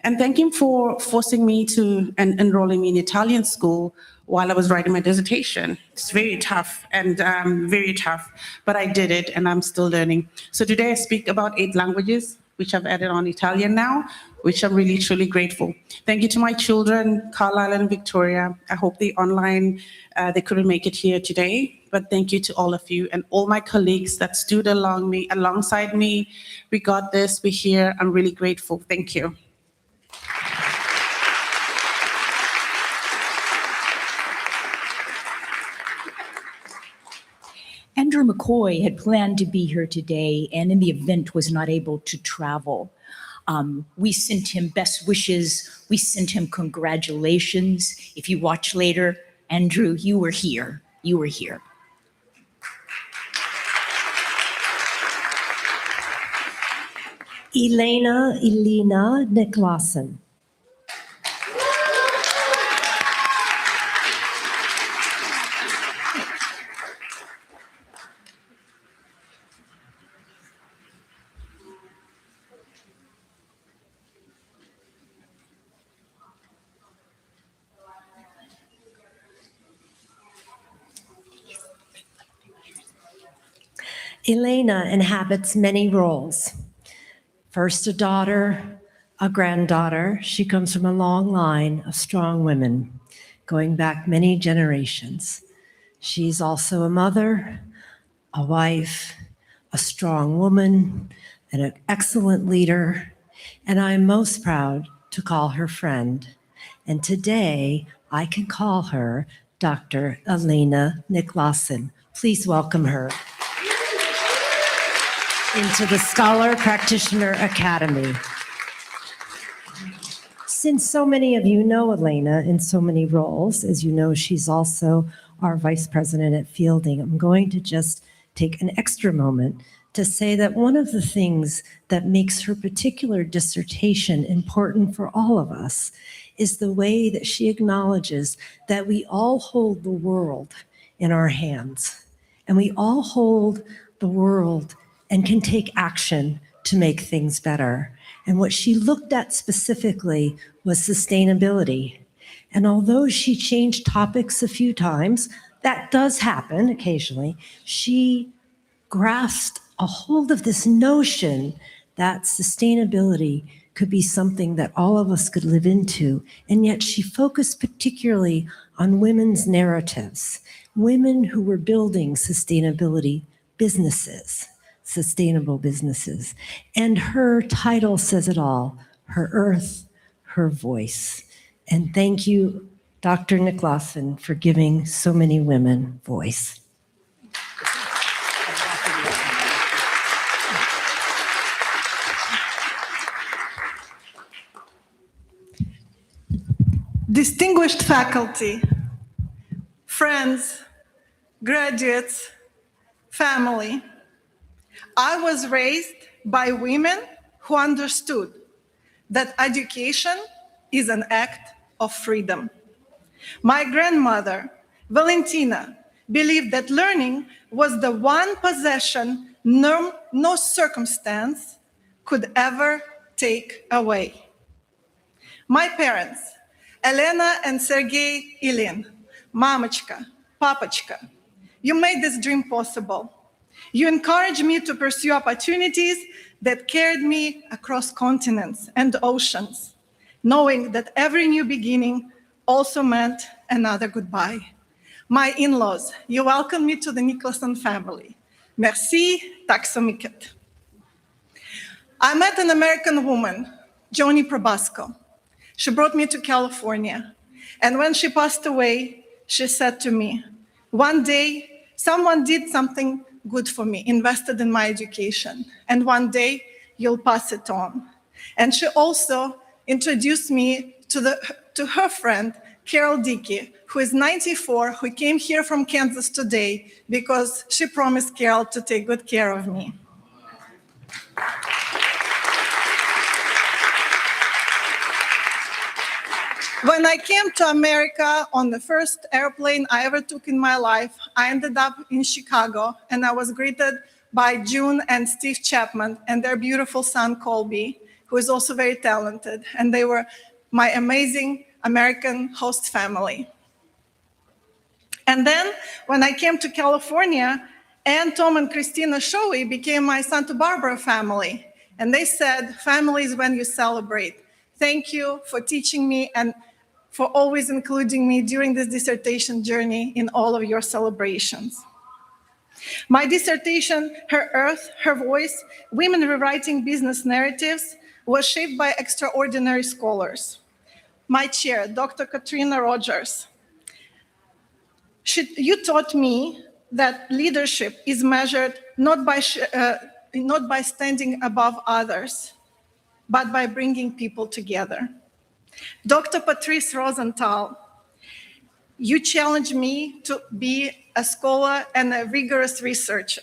K: and thank him for forcing me to and enrolling me in Italian school while I was writing my dissertation. It's very tough and very tough, but I did it and I'm still learning. So today I speak about 8 languages, which I've added on Italian now, which I'm really, truly grateful. Thank you to my children, Carlisle and Victoria. I hope they they couldn't make it here today, but thank you to all of you and all my colleagues that stood alongside me. We got this, we're here. I'm really grateful. Thank you.
A: Andrew McCoy had planned to be here today and in the event was not able to travel. We sent him best wishes. We sent him congratulations. If you watch later, Andrew, you were here. You were here.
L: Elena Niklasen. Elena inhabits many roles. First, a daughter, a granddaughter. She comes from a long line of strong women, going back many generations. She's also a mother, a wife, a strong woman, and an excellent leader. And I'm most proud to call her friend. And today, I can call her Dr. Elena Niklasen. Please welcome her into the Scholar Practitioner Academy. Since so many of you know Elena in so many roles, as you know, she's also our vice president at Fielding. I'm going to just take an extra moment to say that one of the things that makes her particular dissertation important for all of us is the way that she acknowledges that we all hold the world in our hands, and we all hold the world and can take action to make things better. And what she looked at specifically was sustainability. And although she changed topics a few times, that does happen occasionally, she grasped a hold of this notion that sustainability could be something that all of us could live into. And yet she focused particularly on women's narratives, women who were building sustainability businesses. Sustainable businesses. And her title says it all, Her Earth, Her Voice. And thank you, Dr. Niklasen, for giving so many women voice.
M: Distinguished faculty, friends, graduates, family, I was raised by women who understood that education is an act of freedom. My grandmother, Valentina, believed that learning was the one possession no circumstance could ever take away. My parents, Elena and Sergei Ilyin, Mamachka, Papachka, you made this dream possible. You encouraged me to pursue opportunities that carried me across continents and oceans, knowing that every new beginning also meant another goodbye. My in-laws, you welcomed me to the Niklasen family. Merci, tack så mycket. I met an American woman, Joni Probasco. She brought me to California. And when she passed away, she said to me, one day, someone did something good for me, invested in my education. And one day, you'll pass it on. And she also introduced me to her friend, Carol Dickey, who is 94, who came here from Kansas today because she promised Carol to take good care of me. When I came to America on the first airplane I ever took in my life, I ended up in Chicago, and I was greeted by June and Steve Chapman and their beautiful son, Colby, who is also very talented. And they were my amazing American host family. And then when I came to California, Ann, Tom, and Christina Shoei became my Santa Barbara family. And they said, family is when you celebrate. Thank you for teaching me and for always including me during this dissertation journey in all of your celebrations. My dissertation, Her Earth, Her Voice, Women Rewriting Business Narratives, was shaped by extraordinary scholars. My chair, Dr. Katrina Rogers, you taught me that leadership is measured not by standing above others, but by bringing people together. Dr. Patrice Rosenthal, you challenged me to be a scholar and a rigorous researcher.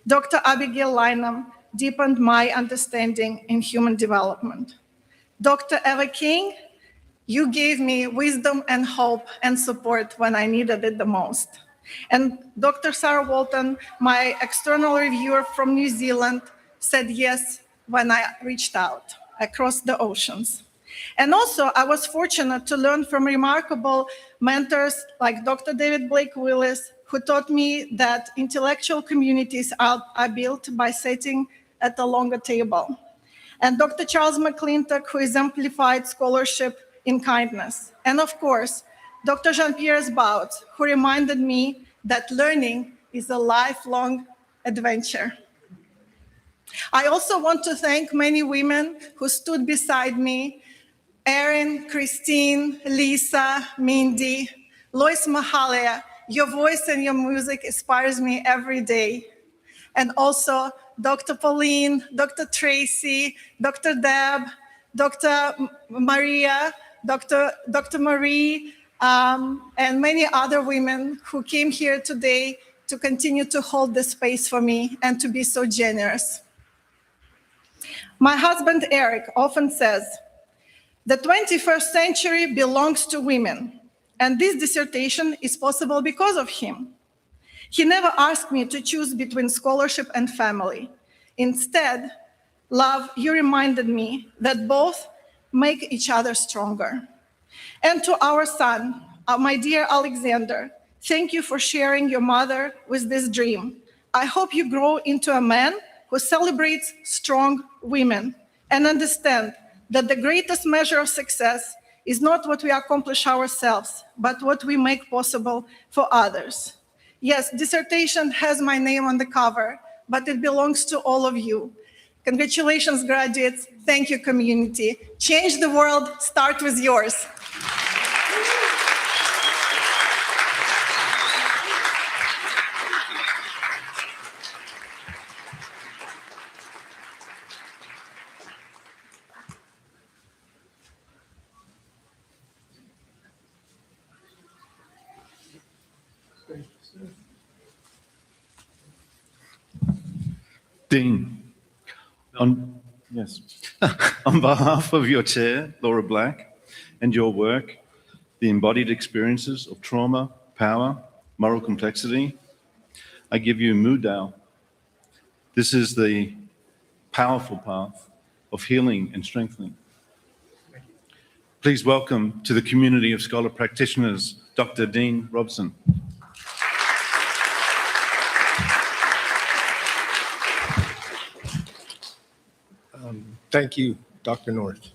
M: Dr. Abigail Lynham deepened my understanding in human development. Dr. Eva King, you gave me wisdom and hope and support when I needed it the most. And Dr. Sarah Walton, my external reviewer from New Zealand, said yes when I reached out across the oceans. And also, I was fortunate to learn from remarkable mentors like Dr. David Blake Willis, who taught me that intellectual communities are built by sitting at a longer table. And Dr. Charles McClintock, who exemplified scholarship in kindness. And of course, Dr. Jean-Pierre Baut, who reminded me that learning is a lifelong adventure. I also want to thank many women who stood beside me: Erin, Christine, Lisa, Mindy, Lois Mahalia. Your voice and your music inspires me every day. And also Dr. Pauline, Dr. Tracy, Dr. Deb, Dr. Maria, Dr. Marie, and many other women who came here today to continue to hold the space for me and to be so generous. My husband, Eric, often says, the 21st century belongs to women, and this dissertation is possible because of him. He never asked me to choose between scholarship and family. Instead, love, you reminded me that both make each other stronger. And to our son, my dear Alexander, thank you for sharing your mother with this dream. I hope you grow into a man who celebrates strong women and understand that the greatest measure of success is not what we accomplish ourselves, but what we make possible for others. Yes, dissertation has my name on the cover, but it belongs to all of you. Congratulations, graduates. Thank you, community. Change the world, start with yours.
J: Dean, on behalf of your chair, Laura Black, and your work, The Embodied Experiences of Trauma, Power, Moral Complexity, I give you Mudao. This is the powerful path of healing and strengthening. Please welcome to the community of scholar practitioners, Dr. Dean Robson.
O: Thank you, Dr. North.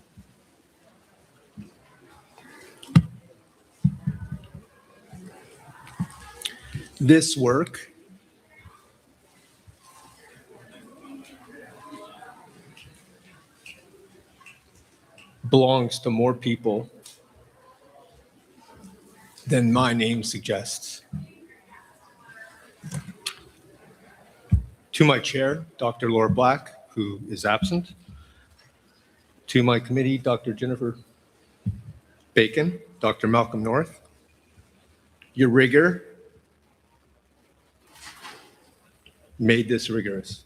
O: This work belongs to more people than my name suggests. To my chair, Dr. Laura Black, who is absent, To my committee, Dr. Jennifer Bacon, Dr. Malcolm North, your rigor made this rigorous.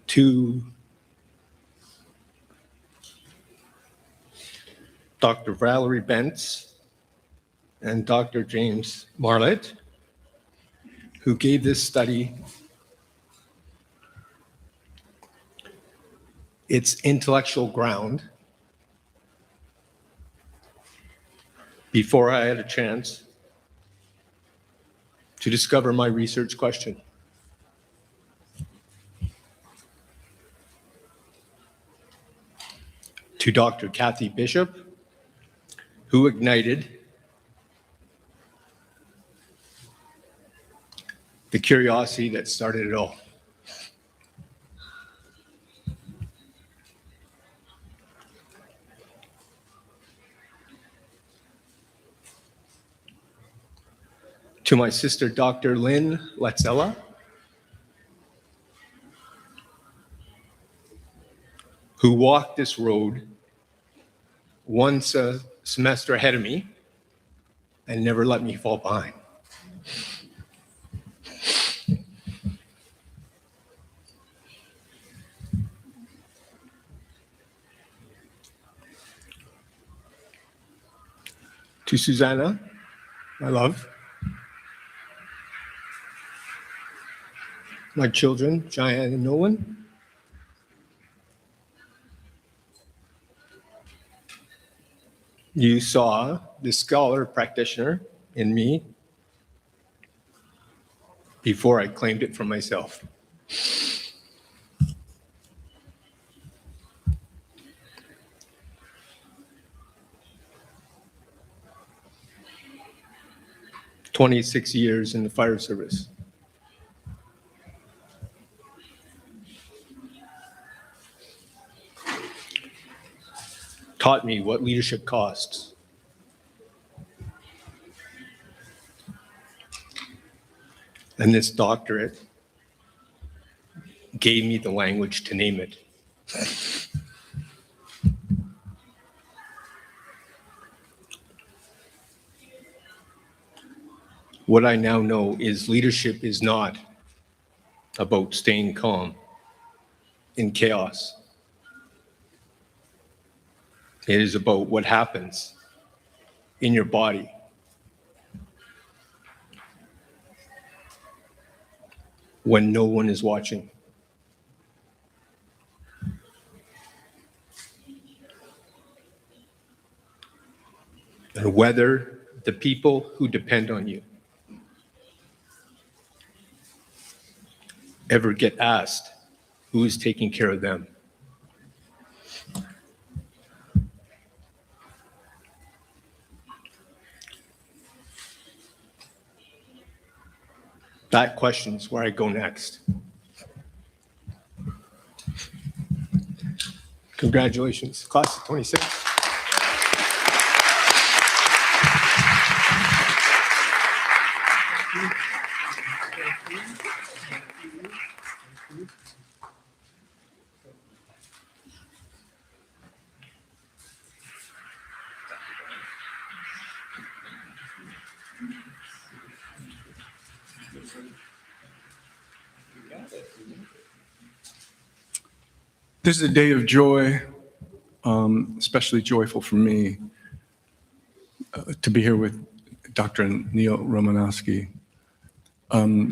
O: To Dr. Valerie Bentz and Dr. James Marlett, who gave this study its intellectual ground before I had a chance to discover my research question. To Dr. Kathy Bishop, who ignited the curiosity that started it all. To my sister, Dr. Lynn Letzella, who walked this road once a semester ahead of me and never let me fall behind. To Susanna, my love, my children, Cheyenne and Nolan, you saw the scholar practitioner in me before I claimed it for myself. "26 years in the fire service. Taught me what leadership costs. And this doctorate gave me the language to name it. What I now know is leadership is not about staying calm in chaos. It is about what happens in your body when no one is watching. And whether the people who depend on you ever get asked who is taking care of them. That question's where I go next. Congratulations, class of 26.
P: This is a day of joy, especially joyful for me to be here with Dr. Neil Romanowski.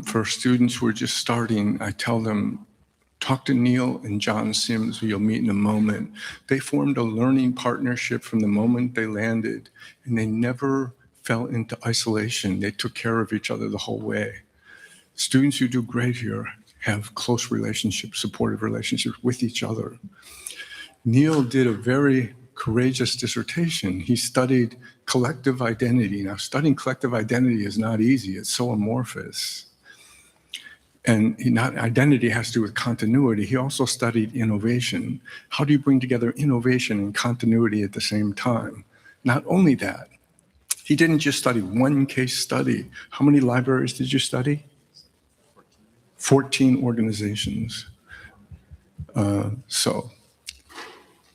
P: For students who are just starting, I tell them, talk to Neil and John Sims, who you'll meet in a moment. They formed a learning partnership from the moment they landed, and they never fell into isolation. They took care of each other the whole way. Students who do great here have close relationships, supportive relationships with each other. Neil did a very courageous dissertation. He studied collective identity. Now, studying collective identity is not easy. It's so amorphous. And identity has to do with continuity. He also studied innovation. How do you bring together innovation and continuity at the same time? Not only that, he didn't just study one case study. How many libraries did you study? 14 organizations. So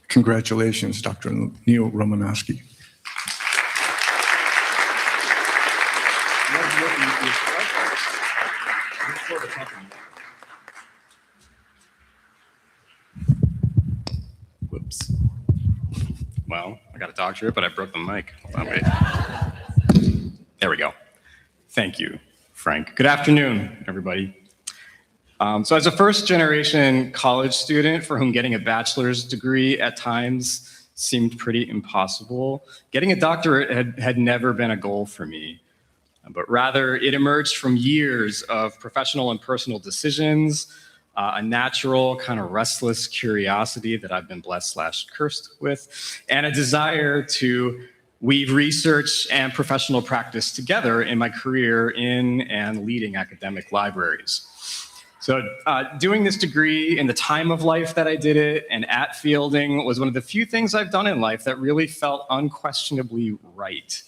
P: congratulations, Dr. Neil Romanowski.
Q: Whoops. Well, I got a doctorate, but I broke the mic. Hold on, wait. There we go. Thank you, Frank. Good afternoon, everybody. So as a first-generation college student for whom getting a bachelor's degree at times seemed pretty impossible, getting a doctorate had never been a goal for me. But rather, it emerged from years of professional and personal decisions, a natural kind of restless curiosity that I've been blessed/cursed with, and a desire to weave research and professional practice together in my career in and leading academic libraries. So doing this degree in the time of life that I did it and at Fielding was one of the few things I've done in life that really felt unquestionably right.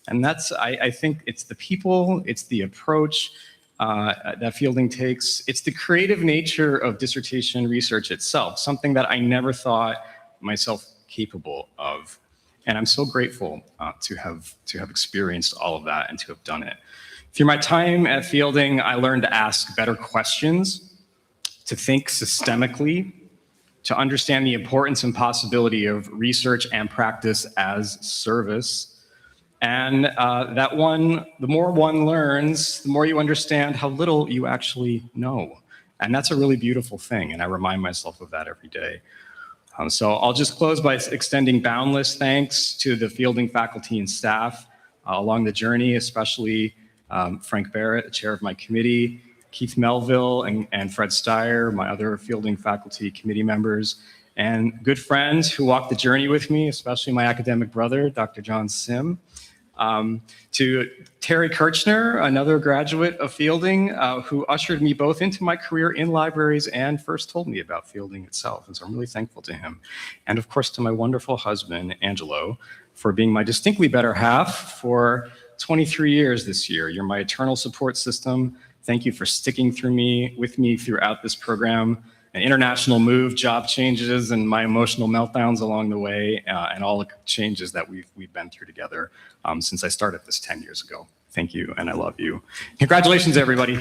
Q: And that's, I think it's the people, it's the approach that Fielding takes. It's the creative nature of dissertation research itself, something that I never thought myself capable of. And I'm so grateful to have experienced all of that and to have done it. Through my time at Fielding, I learned to ask better questions, to think systemically, to understand the importance and possibility of research and practice as service. And the more one learns, the more you understand how little you actually know. And that's a really beautiful thing, and I remind myself of that every day. So I'll just close by extending boundless thanks to the Fielding faculty and staff along the journey, especially Frank Barrett, the chair of my committee, Keith Melville and Fred Steyer, my other Fielding faculty committee members, and good friends who walked the journey with me, especially my academic brother, Dr. John Sim. To Terry Kirchner, another graduate of Fielding, who ushered me both into my career in libraries and first told me about Fielding itself. And so I'm really thankful to him. And of course, to my wonderful husband, Angelo, for being my distinctly better half for 23 years this year. You're my eternal support system. Thank you for sticking with me throughout this program. An international move, job changes, and my emotional meltdowns along the way, and all the changes that we've been through together since I started this 10 years ago. Thank you, and I love you. Congratulations, everybody.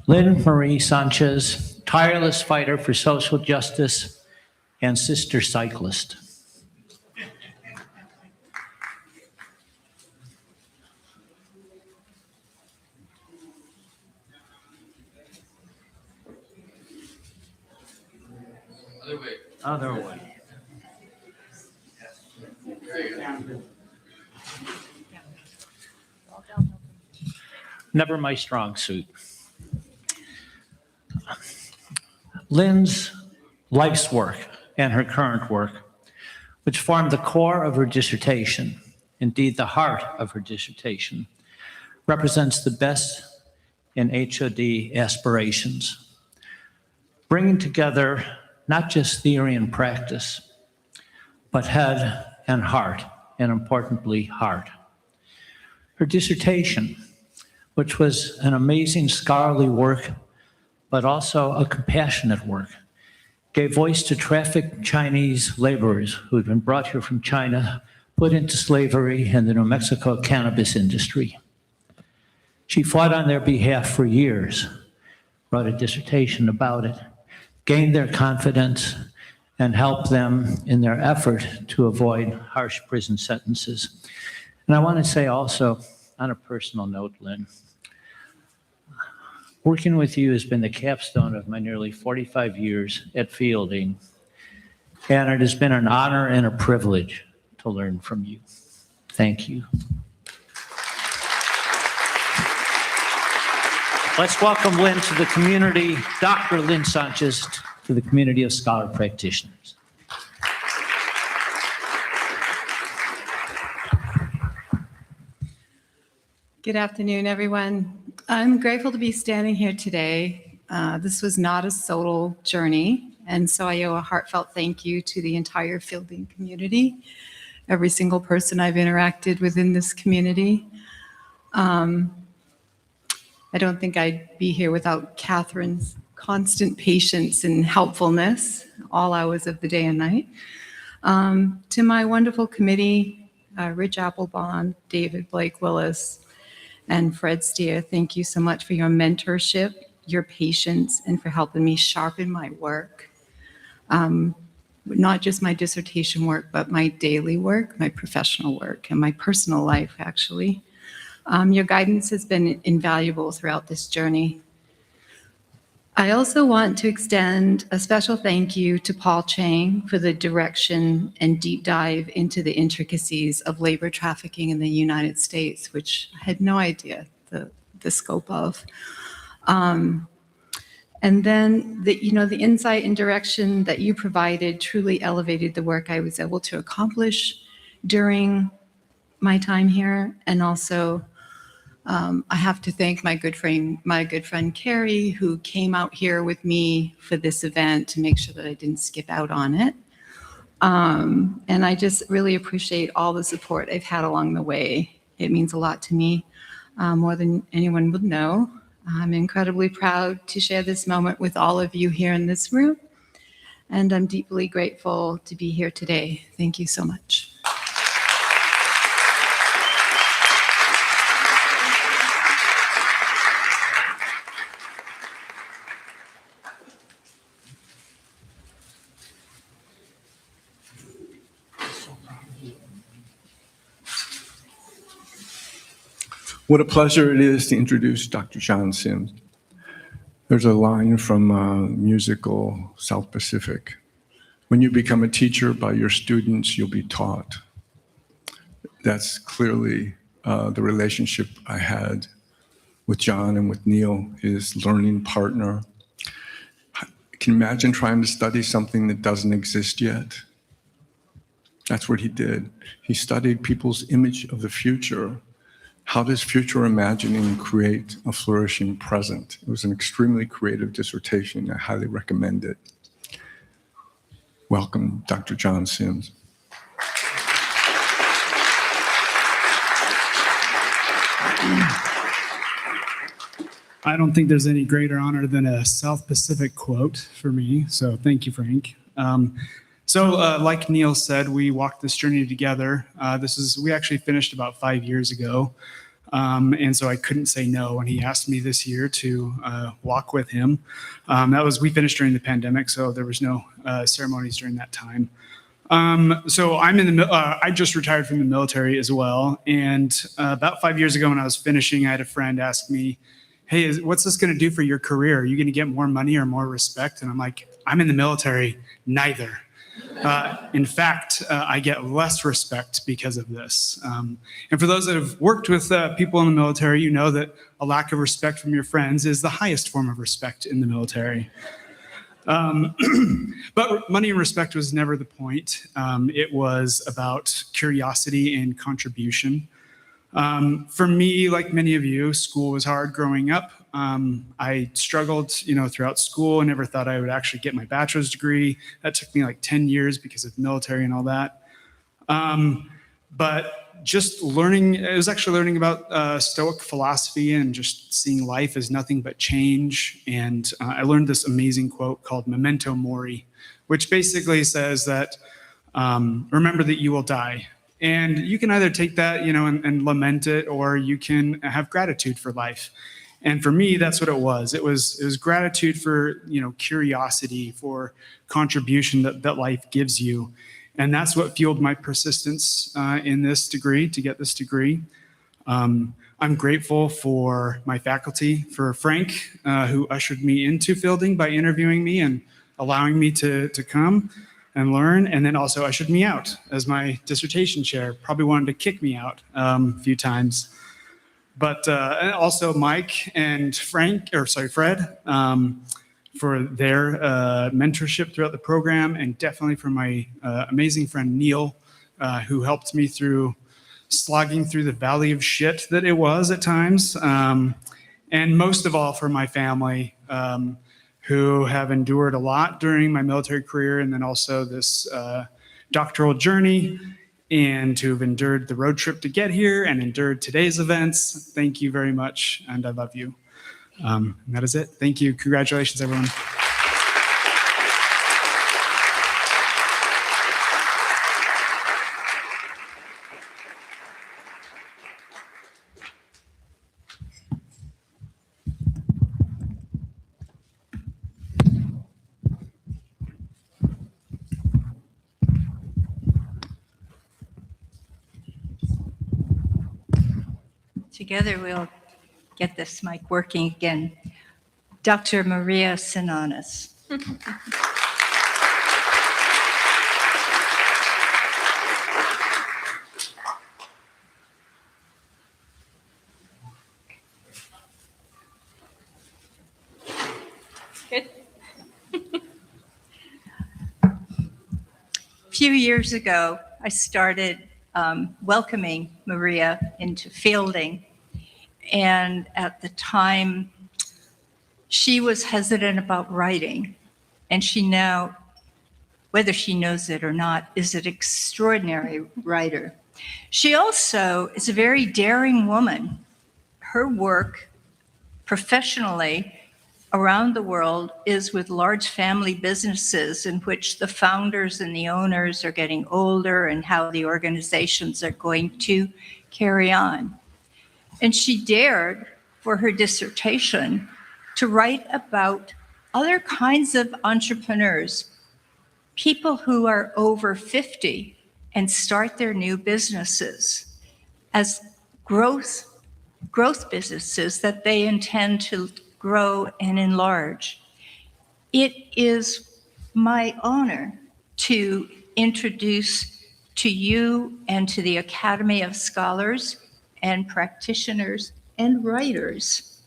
R: Lynn Marie Sanchez, tireless fighter for social justice and sister cyclist. Other way. Never my strong suit. Lynn's life's work and her current work, which formed the core of her dissertation, indeed the heart of her dissertation, represents the best in HOD aspirations, bringing together not just theory and practice, but head and heart, and importantly, heart. Her dissertation, which was an amazing scholarly work, but also a compassionate work, gave voice to trafficked Chinese laborers who had been brought here from China, put into slavery in the New Mexico cannabis industry. She fought on their behalf for years, wrote a dissertation about it, gained their confidence, and helped them in their effort to avoid harsh prison sentences. And I want to say also, on a personal note, Lynn, working with you has been the capstone of my nearly 45 years at Fielding, and it has been an honor and a privilege to learn from you. Thank you. Let's welcome Lynn to the community, Dr. Lynn Sanchez, to the community of scholar practitioners.
W: Good afternoon, everyone. I'm grateful to be standing here today. This was not a solo journey, and so I owe a heartfelt thank you to the entire Fielding community. every single person I've interacted with in this community. I don't think I'd be here without Catherine's constant patience and helpfulness all hours of the day and night. To my wonderful committee, Rich Applebaum, David Blake Willis, and Fred Steer, thank you so much for your mentorship, your patience, and for helping me sharpen my work. Not just my dissertation work, but my daily work, my professional work, and my personal life, actually. Your guidance has been invaluable throughout this journey. I also want to extend a special thank you to Paul Chang for the direction and deep dive into the intricacies of labor trafficking in the United States, which I had no idea the scope of. And then the insight and direction that you provided truly elevated the work I was able to accomplish during my time here. And also, I have to thank my good friend Carrie, who came out here with me for this event to make sure that I didn't skip out on it. And I just really appreciate all the support I've had along the way. It means a lot to me, more than anyone would know. I'm incredibly proud to share this moment with all of you here in this room, and I'm deeply grateful to be here today. Thank you so much.
P: What a pleasure it is to introduce Dr. John Sims. There's a line from musical South Pacific. When you become a teacher by your students, you'll be taught. That's clearly the relationship I had with John and with Neil, his learning partner. Can you imagine trying to study something that doesn't exist yet? That's what he did. He studied people's image of the future. How does future imagining create a flourishing present? It was an extremely creative dissertation. I highly recommend it. Welcome, Dr. John Sims.
D: I don't think there's any greater honor than a South Pacific quote for me, so thank you, Frank. Like Neil said, we walked this journey together. We actually finished about 5 years ago, and so I couldn't say no when he asked me this year to walk with him. We finished during the pandemic, so there was no ceremonies during that time. I just retired from the military as well, and about 5 years ago when I was finishing, I had a friend ask me, "Hey, what's this going to do for your career? Are you going to get more money or more respect?" And I'm like, "I'm in the military, neither." In fact, I get less respect because of this. And for those that have worked with people in the military, you know that a lack of respect from your friends is the highest form of respect in the military. But money and respect was never the point. It was about curiosity and contribution. For me, like many of you, school was hard growing up. I struggled, throughout school. I never thought I would actually get my bachelor's degree. That took me like 10 years because of the military and all that. But just learning, I was actually learning about Stoic philosophy and just seeing life as nothing but change. And I learned this amazing quote called Memento Mori, which basically says that remember that you will die. And you can either take that, and lament it, or you can have gratitude for life. And for me, that's what it was. It was gratitude for, curiosity, for contribution that life gives you. And that's what fueled my persistence in this degree, to get this degree. I'm grateful for my faculty, for Frank, who ushered me into Fielding by interviewing me and allowing me to come and learn, and then also ushered me out as my dissertation chair. Probably wanted to kick me out a few times. But and also Mike and Fred, for their mentorship throughout the program, and definitely for my amazing friend Neil, who helped me through slogging through the valley of shit that it was at times. And most of all for my family, who have endured a lot during my military career, and then also this doctoral journey. and who've endured the road trip to get here and endured today's events. Thank you very much, and I love you. And that is it. Thank you. Congratulations, everyone.
G: Together we'll get this mic working again. Dr. Maria Sinanis. Good. A few years ago, I started welcoming Maria into fielding. And at the time, she was hesitant about writing. And she now, whether she knows it or not, is an extraordinary writer. She also is a very daring woman. Her work professionally around the world is with large family businesses in which the founders and the owners are getting older and how the organizations are going to carry on. And she dared, for her dissertation, to write about other kinds of entrepreneurs, people who are over 50 and start their new businesses as growth businesses that they intend to grow and enlarge. It is my honor to introduce to you and to the Academy of Scholars and Practitioners and Writers,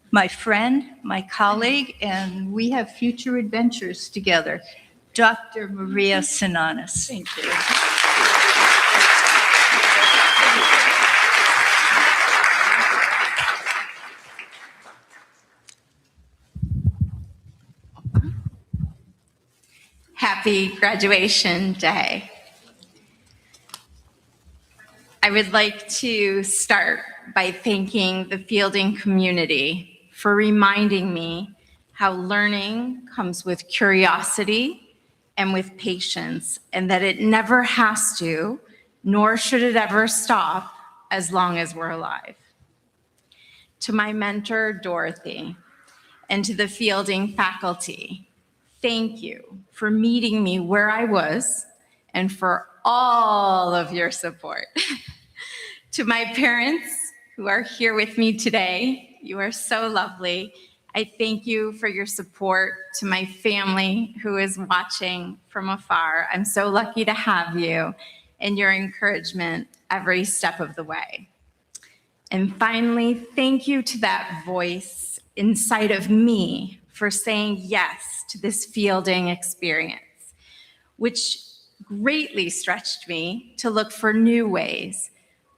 G: my friend, my colleague, and we have future adventures together, Dr. Maria Sinanis. Thank you.
S: Happy graduation day. I would like to start by thanking the fielding community for reminding me how learning comes with curiosity and with patience, and that it never has to, nor should it ever stop as long as we're alive. To my mentor, Dorothy, and to the fielding faculty, thank you for meeting me where I was and for all of your support. To my parents who are here with me today, you are so lovely. I thank you for your support. To my family who is watching from afar, I'm so lucky to have you and your encouragement every step of the way. And finally, thank you to that voice inside of me for saying yes to this fielding experience, which greatly stretched me to look for new ways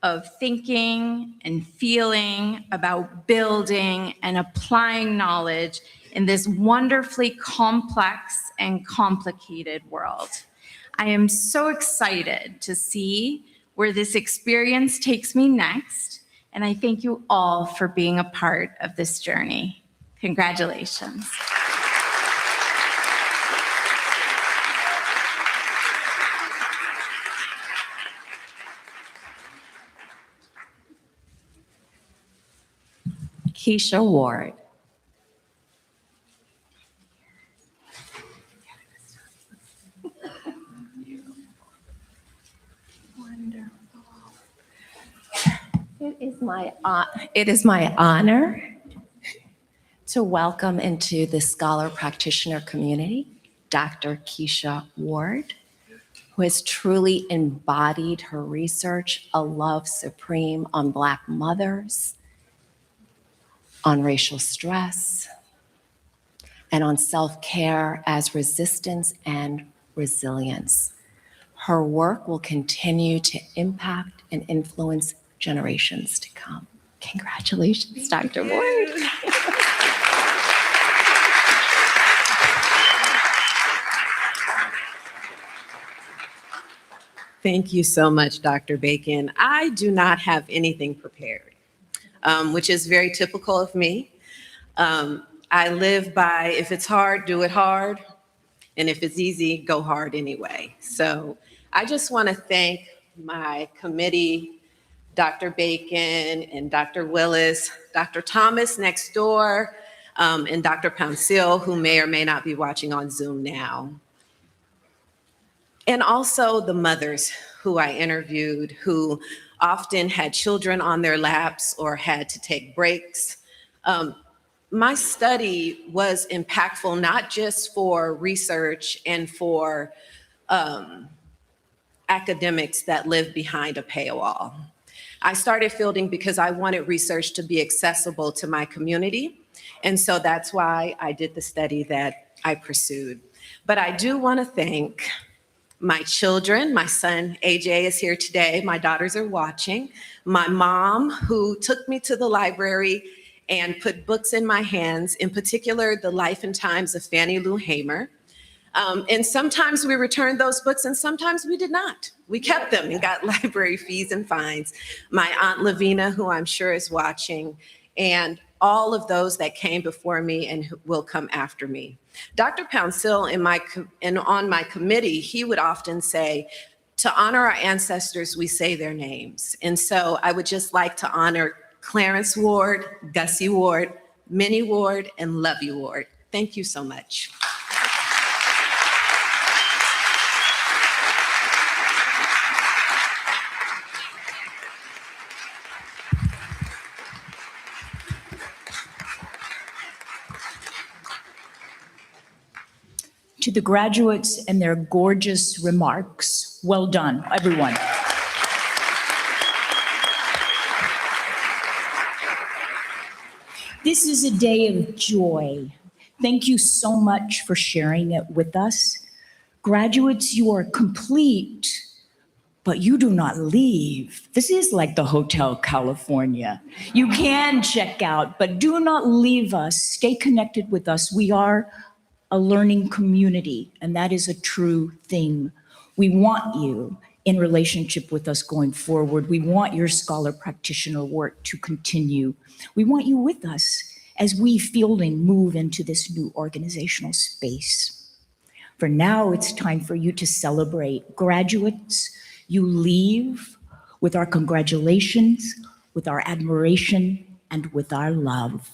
S: of thinking and feeling about building and applying knowledge in this wonderfully complex and complicated world. I am so excited to see where this experience takes me next, and I thank you all for being a part of this journey. Congratulations.
U: Keisha Ward. It is my honor to welcome into the scholar practitioner community, Dr. Keisha Ward, who has truly embodied her research, a love supreme on Black mothers, on racial stress, and on self-care as resistance and resilience. Her work will continue to impact and influence generations to come. Congratulations, Dr. Ward.
B: Thank you so much, Dr. Bacon. I do not have anything prepared, which is very typical of me. I live by, if it's hard, do it hard. And if it's easy, go hard anyway. So I just want to thank my committee, Dr. Bacon and Dr. Willis, Dr. Thomas next door, and Dr. Pouncil, who may or may not be watching on Zoom now. And also the mothers who I interviewed, who often had children on their laps or had to take breaks. My study was impactful, not just for research and for academics that live behind a paywall. I started fielding because I wanted research to be accessible to my community. And so that's why I did the study that I pursued. But I do want to thank my children. My son, AJ, is here today. My daughters are watching. My mom, who took me to the library and put books in my hands, in particular, The Life and Times of Fannie Lou Hamer. And sometimes we returned those books and sometimes we did not. We kept them and got library fees and fines. My Aunt Lavina, who I'm sure is watching, and all of those that came before me and who will come after me. Dr. Pouncil on my committee, he would often say, to honor our ancestors, we say their names. And so I would just like to honor Clarence Ward, Gussie Ward, Minnie Ward, and Lovey Ward. Thank you so much.
A: To the graduates and their gorgeous remarks, well done, everyone. This is a day of joy. Thank you so much for sharing it with us. Graduates, you are complete, but you do not leave. This is like the Hotel California. You can check out, but do not leave us. Stay connected with us. We are a learning community, and that is a true thing. We want you in relationship with us going forward. We want your scholar practitioner work to continue. We want you with us as we Fielding move into this new organizational space. For now, it's time for you to celebrate. Graduates, you leave with our congratulations, with our admiration, and with our love.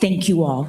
A: Thank you all.